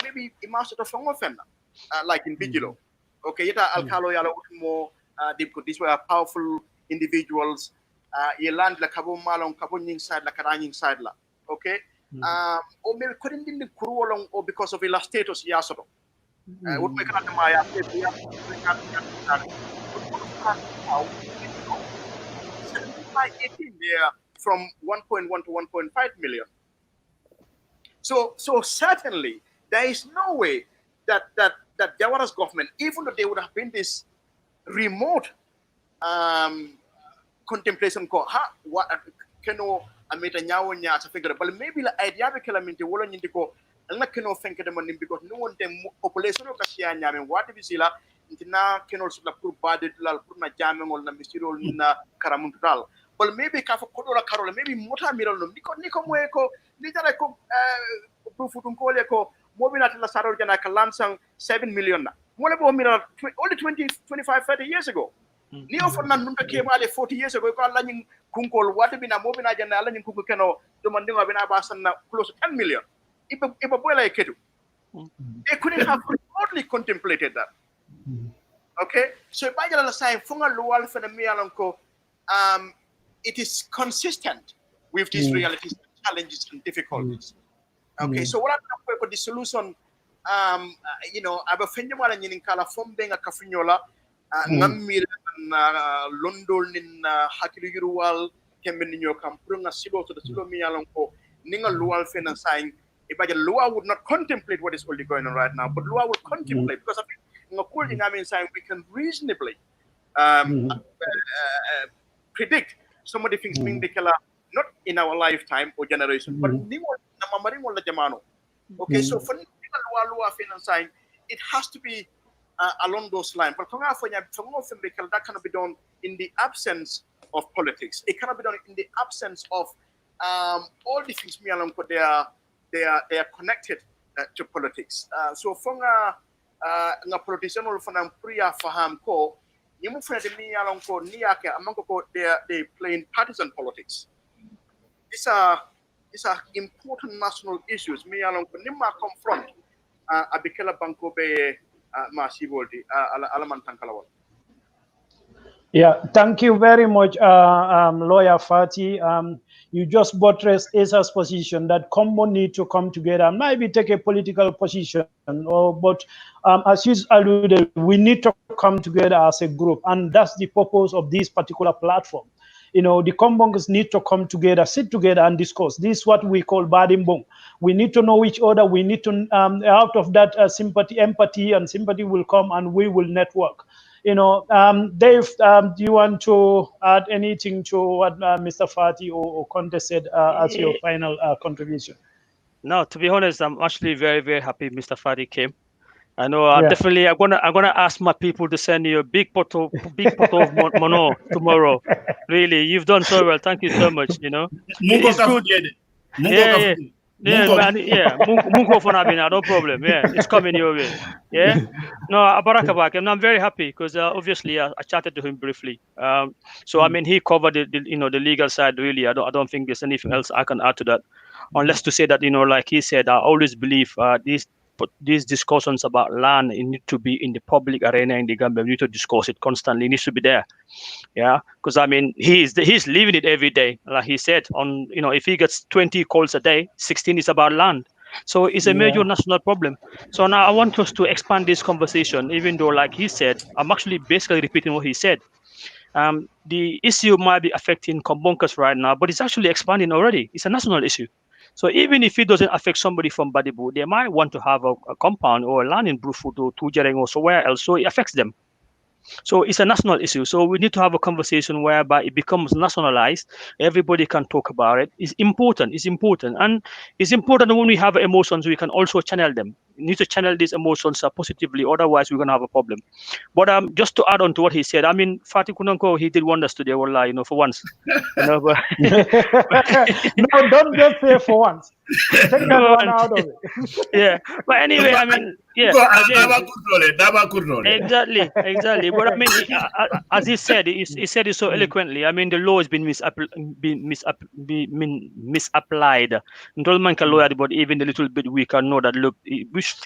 maybe it must have from offender, like in Bijilo. Okay, yeta alcalo yalo more these were powerful individuals. You land like Kabo Malong, Kabo inside like a side la. Okay, or maybe couldn't be the crew along or because of a status yasodo. Would make another Maya 18 there. From 1.1 to 1.5 million. So certainly there is no way that Jawara's government, even though they would have been this remote contemplation ko what keno ameta nyawo nya ta figure but maybe la idea be kala minti wala nyindi ko la keno fenke de man because no one dem population ka sia nyame wati bisila intina keno sur la pour bade la pour na jame ngol na misirol na karamuntal. Well, maybe Kafa Kodora Carola, maybe Mota Miralum, Nico Moeko, Nitarako, Profutunkoleko, Mobinat La Sarojana Lansang 7 million. Molebo Mira only 20, 25, 30 years ago. Neo Fernanda came out 40 years ago, Lanning Kunkol, what have been a Mobina and Alan Kukano, demanding of Abasan close to 10 million. If a boy like Kedu. They couldn't have remotely contemplated that. Okay, so if I get a sign, Funga Lual for the Mialanko, it is consistent with these realities, challenges, and difficulties. Okay, so what I'm talking about the solution, I've offended one in Kala from being a Cafinyola, Namil, London in Hakirual, Kembenio Camprunga Sibo to the Silomi Alonko, Ninga Lual Fen and saying, if I Lua would not contemplate what is really going on right now, but Lua would contemplate because I think saying we can reasonably predict some of the things being the not in our lifetime or generation, but okay, so for it has to be along those lines. But that cannot be done in the absence of politics. It cannot be done in the absence of all the things they are connected to politics. So for a politician or for a priya faham ko, they playing partisan politics. These are important national issues. Me along Nima confront Abikela Banko be Masiboldi Alaman Tankalawan. Yeah, thank you very much, Lawyer Fati. You just buttressed Ensa's position that KOMBO need to come together, maybe take a political position, but as you alluded, we need to come together as a group, and that's the purpose of this particular platform. You know, the Kombongos need to come together, sit together and discuss. This is what we call Badimbong. We need to know each other. We need to, out of that sympathy, empathy, and sympathy will come, and we will network. You know, Dave, do you want to add anything to what Mr. Fati or Conteh said as your final contribution? No, to be honest, I'm actually very, very happy Mr. Fati came. I know. Definitely, I'm gonna ask my people to send you a big bottle of mono tomorrow. Really, you've done so well. Thank you so much. You know, it's good. Yeah, Munko for Nabina, no problem. Yeah, it's coming your way. Yeah, no, Barakabak, and I'm very happy because obviously I chatted to him briefly. So I mean, he covered the legal side really. I don't think there's anything else I can add to that, unless to say that like he said, I always believe these discussions about land need to be in the public arena in the Gambia. We need to discuss it constantly. It needs to be there. Yeah, because I mean he's living it every day. Like he said, if he gets 20 calls a day, 16 is about land. So it's a major national problem. So now I want us to expand this conversation, even though, like he said, I'm actually basically repeating what he said. The issue might be affecting Kombonkas right now, but it's actually expanding already. It's a national issue. So even if it doesn't affect somebody from Badibu, they might want to have a compound or a land in Brufut or Tujereng or somewhere else, so it affects them. So it's a national issue. So we need to have a conversation whereby it becomes nationalized. Everybody can talk about it. It's important. It's important. And it's important when we have emotions, we can also channel them. We need to channel these emotions positively. Otherwise, we're going to have a problem. But just to add on to what he said, I mean, Fatih Kunanko, he did wonders today, wallah, for once. No, don't just say for once. Take that one out of it. Yeah. But anyway, I mean, yeah. Exactly. But I mean, as he said, he said it so eloquently. I mean, the law has been misapplied. But even the little bit we can know that, look,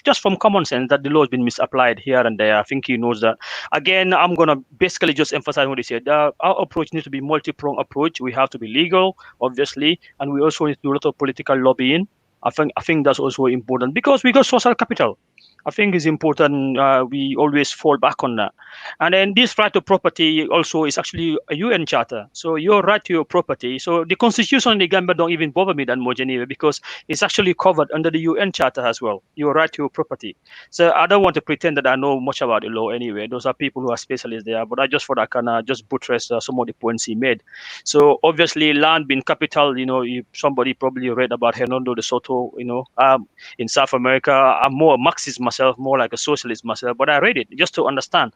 just from common sense, that the law has been misapplied here and there. I think he knows that. Again, I'm going to basically just emphasize what he said. Our approach needs to be multi-pronged approach. We have to be legal, obviously, and we also need to do a lot of political lobbying. I think that's also important because we got social capital. I think it's important we always fall back on that. And then this right to property also is actually a UN charter. So your right to your property. So the constitution in the Gambia don't even bother me that much anyway because it's actually covered under the UN charter as well. Your right to your property. So I don't want to pretend that I know much about the law anyway. Those are people who are specialists there. But I just thought I can just buttress some of the points he made. So obviously land being capital, somebody probably read about Hernando de Soto, in South America. I'm more a Marxist myself, more like a socialist myself, but I read it just to understand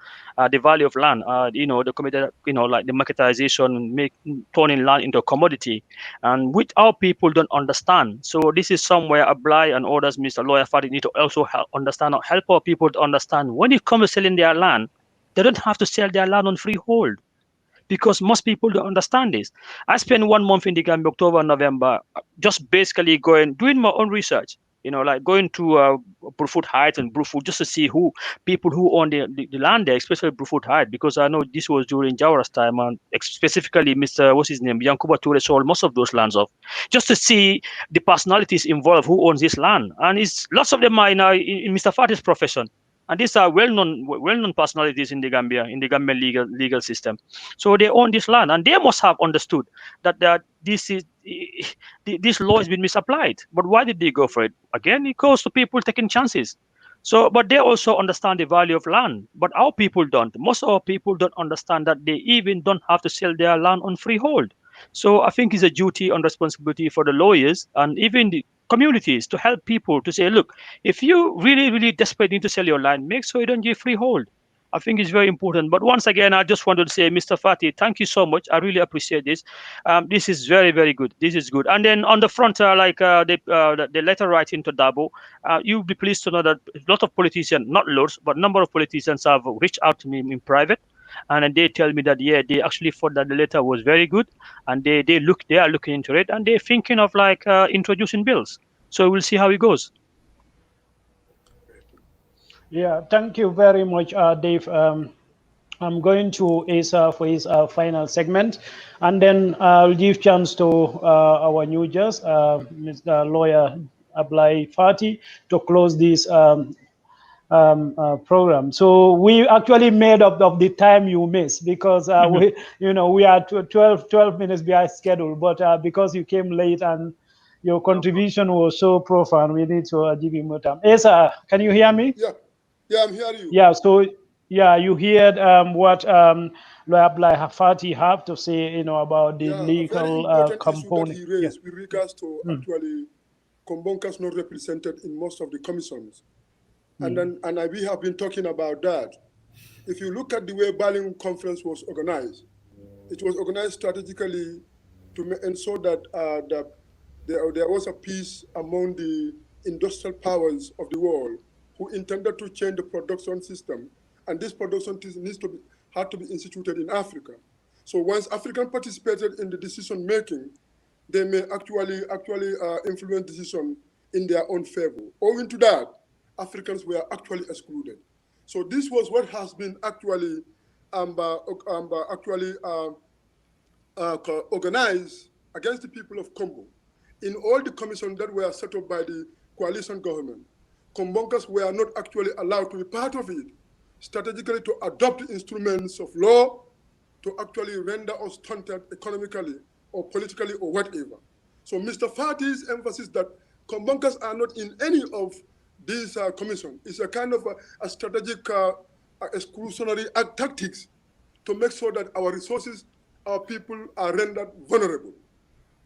the value of land, the committed, like the marketization, turning land into a commodity, and which our people don't understand. So this is somewhere Abdoulie and others, Mr. Lawyer Fadi, need to also help our people to understand when it comes to selling their land, they don't have to sell their land on freehold. Because most people don't understand this. I spent 1 month in the Gambia, October, November, just basically doing my own research. Like going to Brufut Heights and Brufut just to see people who own the land there, especially Brufut Heights, because I know this was during Jawara's time, and specifically Mr. What's his name, Yankuba Touray sold most of those lands off, just to see the personalities involved who owns this land, and lots of them are in Mr. Fati's profession. And these are well-known personalities in the Gambian legal system. So they own this land, and they must have understood that this law has been misapplied. But why did they go for it? Again, it goes to people taking chances. So, but they also understand the value of land. But our people don't. Most of our people don't understand that they even don't have to sell their land on freehold. So I think it's a duty and responsibility for the lawyers and even the communities to help people to say, look, if you really, really desperate need to sell your land, make sure you don't give freehold. I think it's very important. But once again, I just wanted to say, Mr. Fatih, thank you so much. I really appreciate this. This is very, very good. This is good. And then on the front, the letter writing to Dabo, you'll be pleased to know that a lot of politicians, not loads, but number of politicians have reached out to me in private. And then they tell me that, yeah, they actually thought that the letter was very good. And they are looking into it. And they're thinking of introducing bills. So we'll see how it goes. Yeah, thank you very much, Dave. I'm going to Asa for his final segment, and then I'll give chance to our new judge, Mr. Lawyer Abdoulie Fatih, to close this program. So we actually made up of the time you missed because we are 12 minutes behind schedule, but because you came late and your contribution was so profound, we need to give you more time. Asa, can you hear me? Yeah, I'm hearing you. Yeah, so you heard what Lawyer Abdoulie Fatih have to say, about the legal a very important component. issue that he raised with regards to actually Kombonkas not represented in most of the commissions. And we have been talking about that. If you look at the way Berlin Conference was organized, it was organized strategically to ensure that there was a peace among the industrial powers of the world who intended to change the production system, and this production system had to be instituted in Africa. So once Africans participated in the decision making, they may actually influence decision in their own favor. Owing to that, Africans were actually excluded. So this was what has been actually organized against the people of KOMBO. In all the commissions that were set up by the coalition government, Kombonkas were not actually allowed to be part of it, strategically to adopt instruments of law to actually render us stunted economically or politically or whatever. So Mr. Fatih's emphasis that Kombonkas are not in any of these commissions is a kind of a strategic exclusionary tactics to make sure that our resources, our people are rendered vulnerable.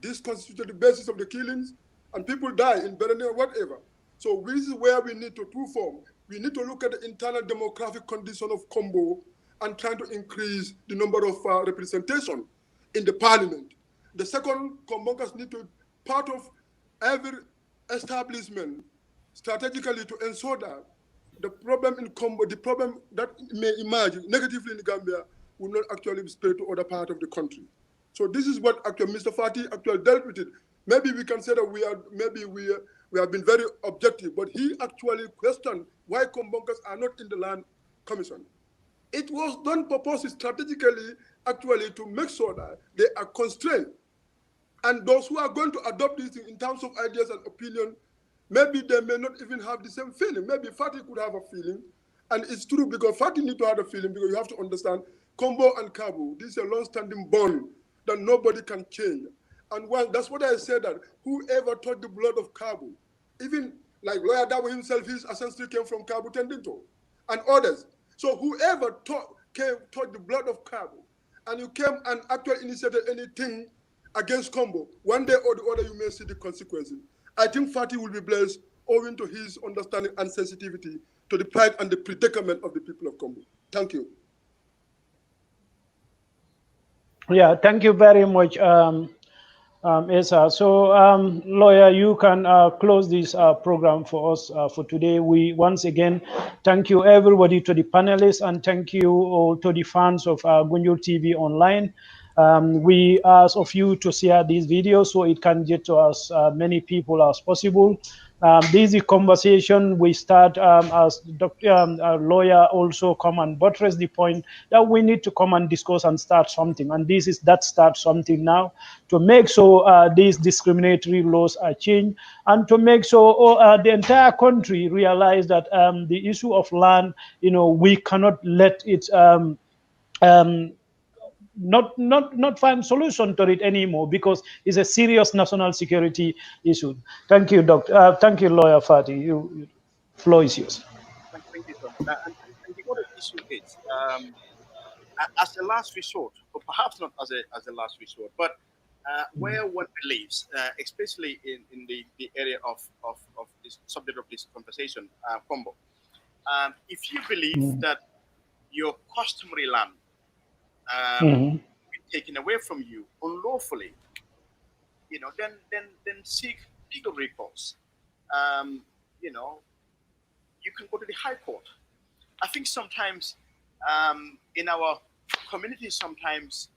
This constituted the basis of the killings, and people die in Benin or whatever. So this is where we need to two-form. We need to look at the internal demographic condition of KOMBO and trying to increase the number of representation in the parliament. The second, Kombonkas need to be part of every establishment strategically to ensure that the problem in KOMBO, the problem that may emerge negatively in Gambia, will not actually be spread to other parts of the country. So this is what actually Mr. Fatih actually dealt with it. Maybe we can say that we have been very objective, but he actually questioned why Kombonkas are not in the land commission. It was done purposely strategically actually to make sure that they are constrained. And those who are going to adopt this in terms of ideas and opinion, maybe they may not even have the same feeling. Maybe Fatih could have a feeling. And it's true because Fatih need to have a feeling because you have to understand KOMBO and Kabu, this is a long-standing bond that nobody can change. And that's what I said, that whoever taught the blood of Kabu, even like Lawyer Dabo himself, his ancestry came from Kabu Tendinto and others. So whoever taught the blood of Kabu, and you came and actually initiated anything against KOMBO, one day or the other you may see the consequences. I think Fatih will be blessed owing to his understanding and sensitivity to the plight and the predicament of the people of KOMBO. Thank you. Yeah, thank you very much, Esa. So, lawyer, you can close this program for us for today. We once again thank you everybody, to the panelists, and thank you all to the fans of Gunjur TV Online. We ask of you to share this video so it can get to as many people as possible. This is a conversation we start as lawyer also come and buttress the point that we need to come and discuss and start something. And this is that start something now to make sure these discriminatory laws are changed, and to make sure the entire country realize that the issue of land, we cannot let it not find solution to it anymore, because it's a serious national security issue. Thank you, Doctor. Thank you, Lawyer Fatih. Floor is yours. Thank you, sir. And the other issue is, as a last resort, or perhaps not as a last resort, but where one believes, especially in the area of this subject of this conversation, Kombo, if you believe that your customary land be taken away from you unlawfully, then seek legal recourse. You know, you can go to the High Court. I think sometimes in our community, sometimes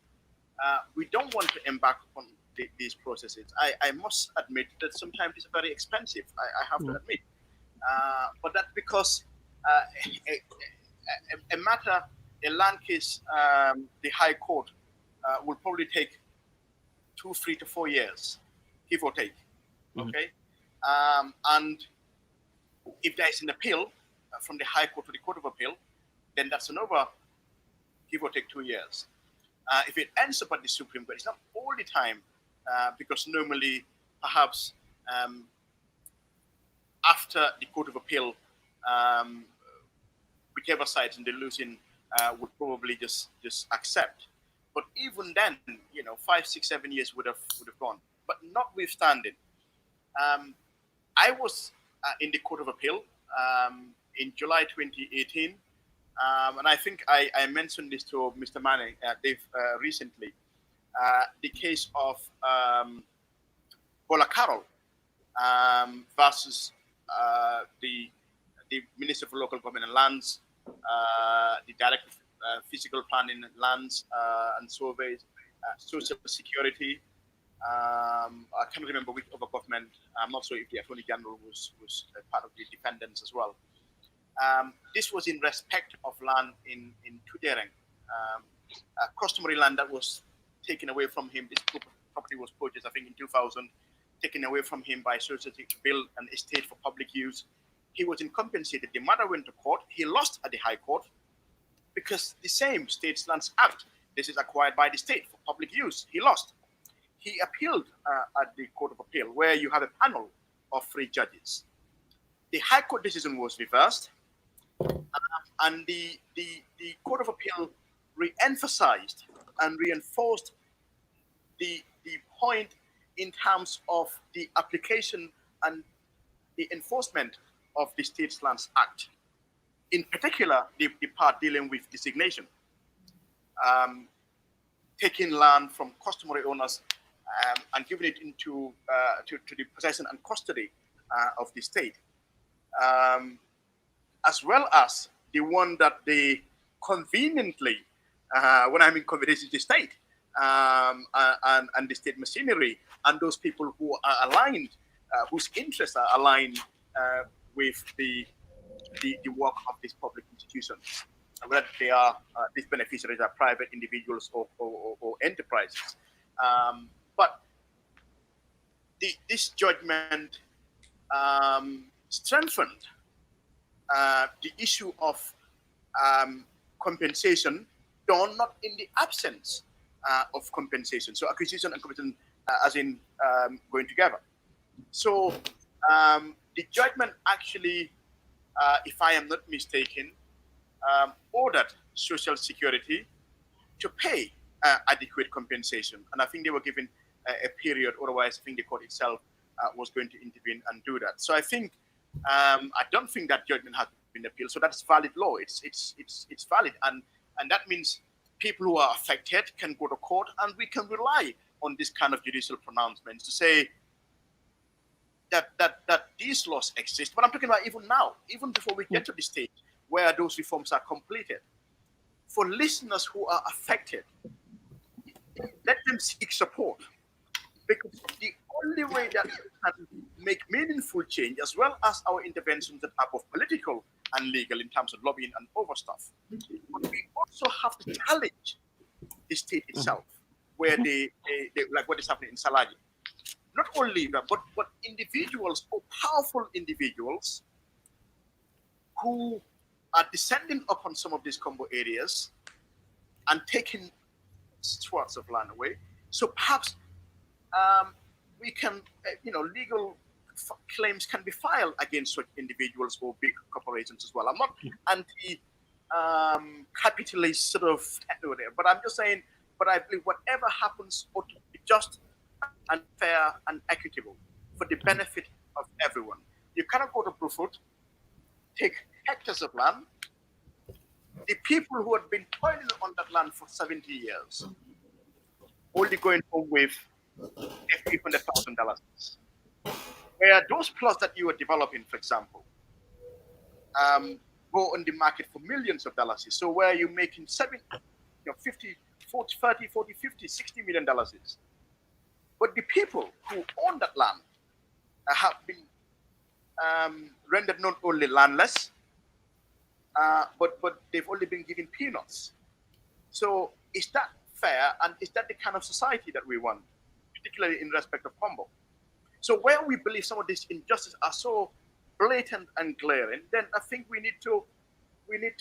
we don't want to embark on these processes. I must admit that sometimes it's very expensive. I have to admit, but that's because a matter, a land case, the High Court will probably take 2, 3 to 4 years, give or take. Okay, and if there is an appeal from the High Court to the Court of Appeal, then that's another, give or take 2 years. If it ends up at the Supreme Court, it's not all the time, because normally, perhaps after the Court of Appeal, whichever side in the losing would probably just accept. But even then, 5, 6, 7 years would have gone. But notwithstanding, I was in the Court of Appeal in July 2018. And I think I mentioned this to Mr. Manneh, Dave, recently. The case of Bola Carroll versus the Minister for Local Government and Lands, the Director of Physical Planning and Lands and Surveys, Social Security. I can't remember which other government. I'm not sure if the Attorney General was part of the defendants as well. This was in respect of land in Touray, customary land that was taken away from him. This property was purchased, I think, in 2000, taken away from him by society to build an estate for public use. He was incompensated. The matter went to court. He lost at the High Court because the same States Lands Act, this is acquired by the state for public use. He lost. He appealed at the Court of Appeal, where you have a panel of 3 judges. The High Court decision was reversed. And the Court of Appeal re-emphasized and reinforced the point in terms of the application and the enforcement of the States Lands Act. In particular, the part dealing with designation, taking land from customary owners and giving it into to the possession and custody of the state. As well as the one that they conveniently, when I mean conveniently, the state and the state machinery and those people who are aligned, whose interests are aligned with the work of these public institutions, whether they are these beneficiaries are private individuals or enterprises. But this judgment strengthened the issue of compensation done not in the absence of compensation. So acquisition and compensation as in going together. So the judgment actually, if I am not mistaken, ordered Social Security to pay adequate compensation. And I think they were given a period, otherwise I think the court itself was going to intervene and do that. So I think I don't think that judgment has been appealed. So that's valid law. It's valid, and that means people who are affected can go to court, and we can rely on this kind of judicial pronouncements to say that these laws exist. But I'm talking about even now, even before we get to the stage where those reforms are completed. For listeners who are affected, let them seek support, because the only way that we can make meaningful change, as well as our interventions that are both political and legal in terms of lobbying and other stuff, but we also have to challenge the state itself, where they like what is happening in Salagi. Not only that, but individuals or powerful individuals who are descending upon some of these KOMBO areas and taking swaths of land away. So perhaps we can, legal claims can be filed against such individuals or big corporations as well. I'm not anti-capitalist sort of, but I'm just saying, but I believe whatever happens ought to be just and fair and equitable for the benefit of everyone. You cannot go to Brufut, take hectares of land. The people who had been toiling on that land for 70 years, only going home with $800,000. Where those plots that you are developing, for example, go on the market for millions of dollars. So where you're making 50, 40, 30, 40, 50, $60 million. But the people who own that land have been rendered not only landless, but they've only been given peanuts. So is that fair, and is that the kind of society that we want, particularly in respect of KOMBO? So where we believe some of these injustices are so blatant and glaring, then I think we need to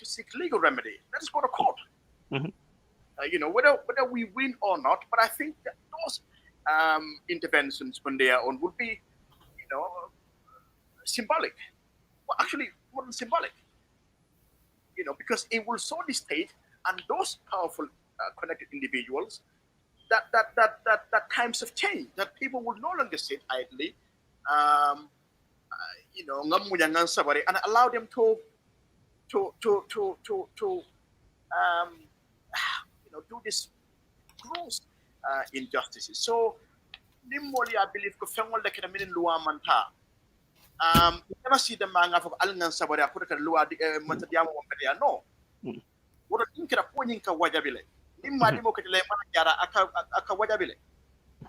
seek legal remedy. Let's go to court. Whether we win or not, but I think that those interventions when they are on would be, symbolic. Well, actually, more than symbolic. Because it will show the state and those powerful connected individuals that times have changed, that people will no longer sit idly, and allow them to do this gross injustices. So, nimmoli I believe ko fengol de kena minin luwa manta. Never see the man of Alan Sabari put a luwa Montadiamo Wampedia. No. What a think of Poninka Wajabile. Nimma Democrat Yara Aka Wajabile.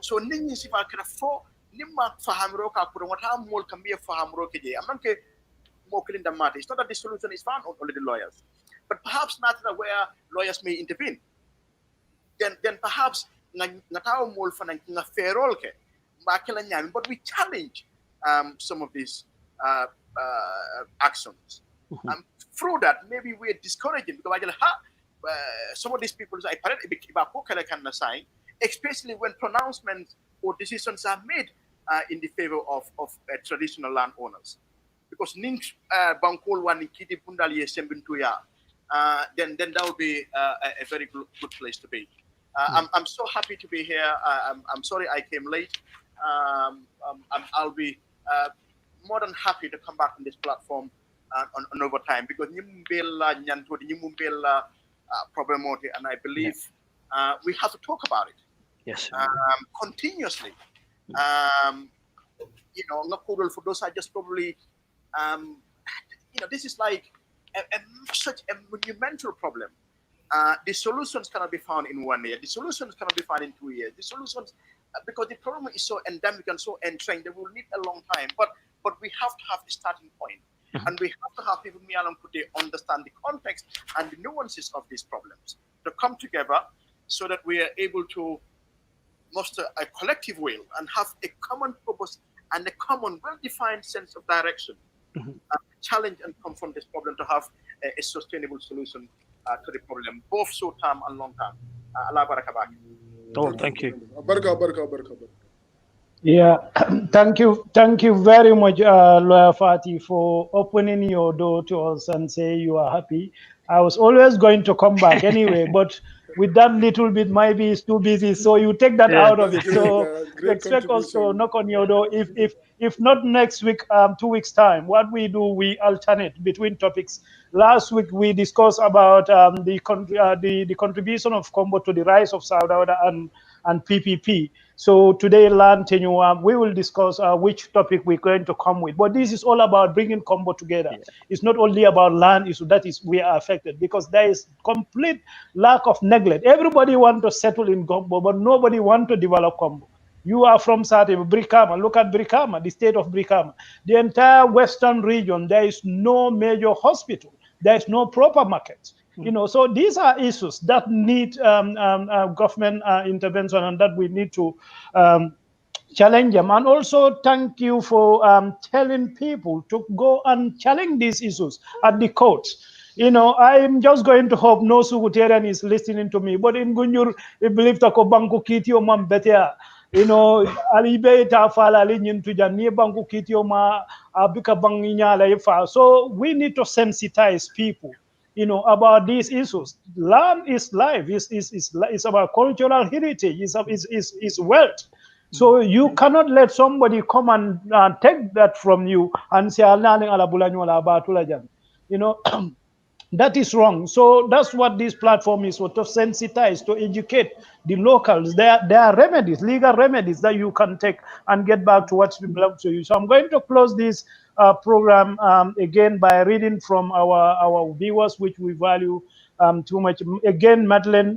So Nin if I can afford Nimma Fahamroka put what harm more can be a Fahamroke. I'm not more in the matter. It's not that the solution is found on only the lawyers, but perhaps not where lawyers may intervene. Then perhaps Natao Molfan and Ferolke, Makelan, but we challenge some of these actions. Through that, maybe we're discouraging because some of these people can sign, especially when pronouncements or decisions are made in the favor of traditional landowners. Because Nings Bankol one Kiti Pundali Sembintuya, then that would be a very good place to be. I'm so happy to be here. I'm sorry I came late. I'll be more than happy to come back on this platform on over time because problem, and I believe we have to talk about it. Yes. Continuously. For those are just probably, this is like such a monumental problem. The solutions cannot be found in 1 year. The solutions cannot be found in 2 years. The solutions, because the problem is so endemic and so entrenched, they will need a long time. But we have to have the starting point. And we have to have people who understand the context and the nuances of these problems to come together so that we are able to muster a collective will and have a common purpose and a common, well-defined sense of direction. Challenge and confront this problem to have a sustainable solution to the problem, both short-term and long-term. Allah barakabak. Oh, thank you. Baraka. Yeah, thank you very much, Lawyer Fati, for opening your door to us and say you are happy. I was always going to come back anyway, but with that little bit, maybe it's too busy, so you take that out of it. So expect us to knock on your door. If not next week, 2 weeks time. What we do, we alternate between topics. Last week we discussed about the contribution of KOMBO to the rise of South Africa and PPP. So today, Land Tenure, we will discuss which topic we're going to come with. But this is all about bringing KOMBO together. Yeah. It's not only about land issue that is we are affected because there is complete lack of neglect. Everybody wants to settle in KOMBO, but nobody wants to develop KOMBO. You are from Saturday, Brikama. Look at Brikama, the state of Brikama. The entire western region, there is no major hospital. There is no proper market. So these are issues that need government intervention and that we need to challenge them. And also thank you for telling people to go and challenge these issues at the courts. I'm just going to hope no Secretarian is listening to me. But in Gunjur, I believe that Banku Kitio Mam Betea. Alibe ta fala linyin to jani banku kitio ma abika banginya la ifa. So we need to sensitize people, about these issues. Land is life. It's about cultural heritage. Is wealth. So you cannot let somebody come and take that from you and say, you know, that is wrong. So that's what this platform is, to sensitize, to educate the locals. There are remedies, legal remedies that you can take and get back to what belongs to you. So I'm going to close this program again by reading from our viewers, which we value too much. Again, Madeleine,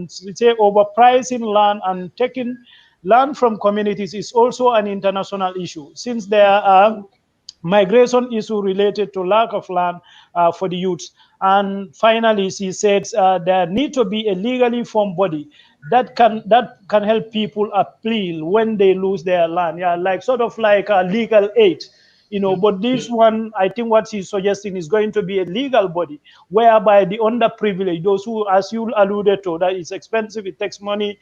say overpricing land and taking land from communities is also an international issue, since there are migration issue related to lack of land for the youths. And finally, she said there need to be a legally formed body that can help people appeal when they lose their land. Yeah, like sort of like a legal aid. You know, but this one, I think what she's suggesting is going to be a legal body whereby the underprivileged, those who, as you alluded to, that it's expensive, it takes money.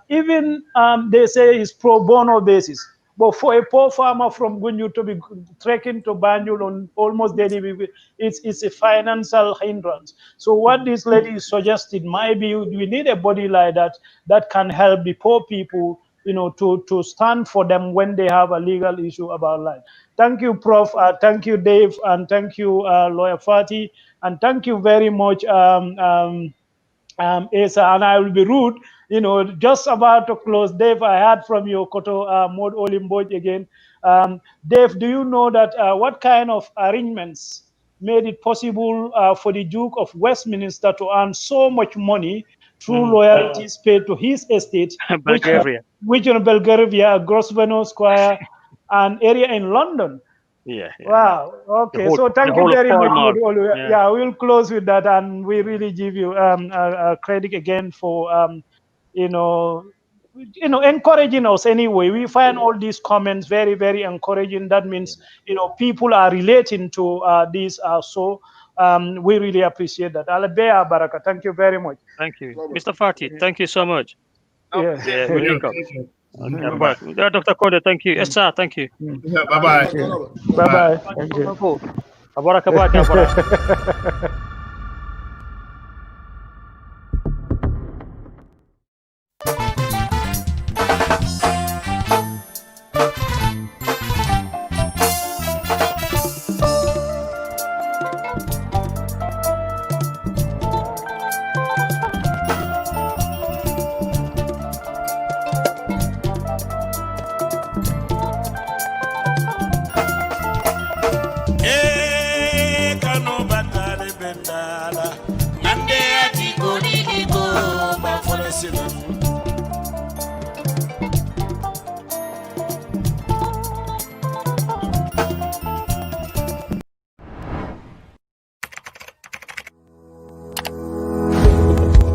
Even they say it's pro bono basis. But for a poor farmer from Gunju to be trekking to Banjul on almost daily, it's a financial hindrance. So what this lady is suggesting, maybe we need a body like that can help the poor people, you know, to stand for them when they have a legal issue about land. Thank you, Prof. Thank you, Dave, and thank you, Lawyer Fati, and thank you very much, Asa. And I will be rude, you know, just about to close. Dave, I heard from you, Koto Mod Olimboj again. Dave, do you know that what kind of arrangements made it possible for the Duke of Westminster to earn so much money through royalties paid to his estate, which in Belgravia, Grosvenor Square, an area in London? Yeah. Wow. Okay. So thank you very much. Yeah, we'll close with that, and we really give you credit again for you know, encouraging us anyway. We find all these comments very, very encouraging. That means, you know, people are relating to this. So we really appreciate that. Alabea Baraka, thank you very much. Thank you. Mr. Fati, thank you so much. Yeah. We'll link up. Dr. Conteh, thank you. Ensa, thank you. Bye-bye. Bye-bye. Thank you.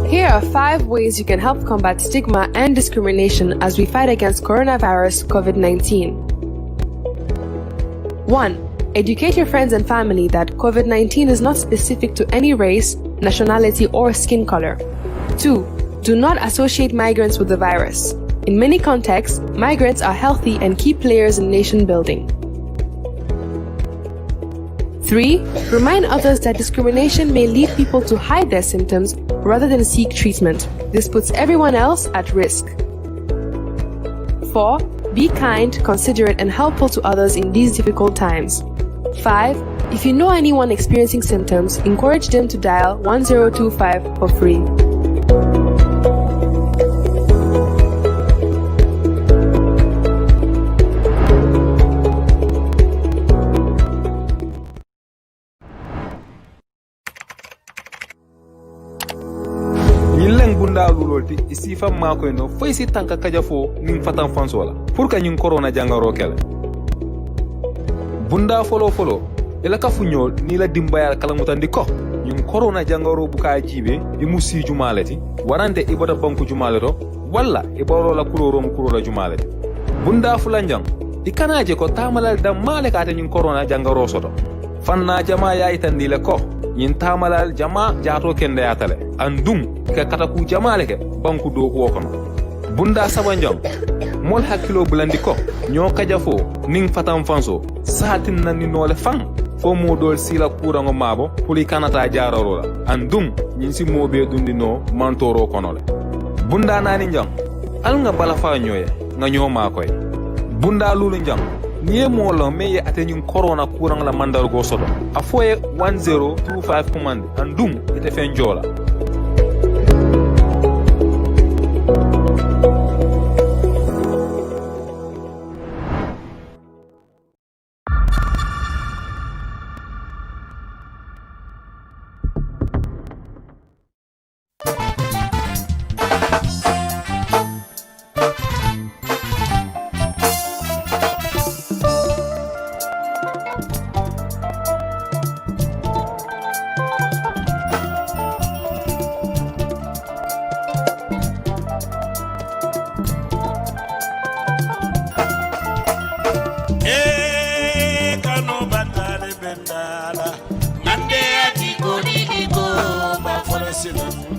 Here are 5 ways you can help combat stigma and discrimination as we fight against coronavirus COVID-19. 1. Educate your friends and family that COVID-19 is not specific to any race, nationality, or skin color. 2. Do not associate migrants with the virus. In many contexts, migrants are healthy and key players in nation building. 3. Remind others that discrimination may lead people to hide their symptoms rather than seek treatment. This puts everyone else at risk. 4. Be kind, considerate, and helpful to others in these difficult times. 5. If you know anyone experiencing symptoms, encourage them to dial 1025 for free. lulolti isifa mako eno foi si tanka kaja fo ning fatan fansola pour que ñing corona jangaro kele bunda folo ela ka fu ñol ni la dimbayal kala mutandi ko ñing corona jangaro bu ka jibe e musi jumalati warante ibota banku jumaleto walla e boro la kulorom kulola jumalati bunda fulanjang ikanaje ko tamalal dam male ka ta ñing corona jangaro soto fanna jama ya itandi le ko ñin tamalal jama jaato kende yatale andum ke kataku jamale ke banku do ko kono bunda sabanjam mol hakilo bulandi ko ño kaja fo ning fatam fanso satin nanni nole fang fo modol sila kurango mabo puli kanata jaaroro la andum ñin si mobe dundi no mantoro kono le bunda nani njam al nga bala fa ñoye nga ñoma koy bunda lulu njang niye mo la meye ate ñun corona kurang la mandar go soto a foye 1025 commande andum ite fen jola Ande ati go di go ba for a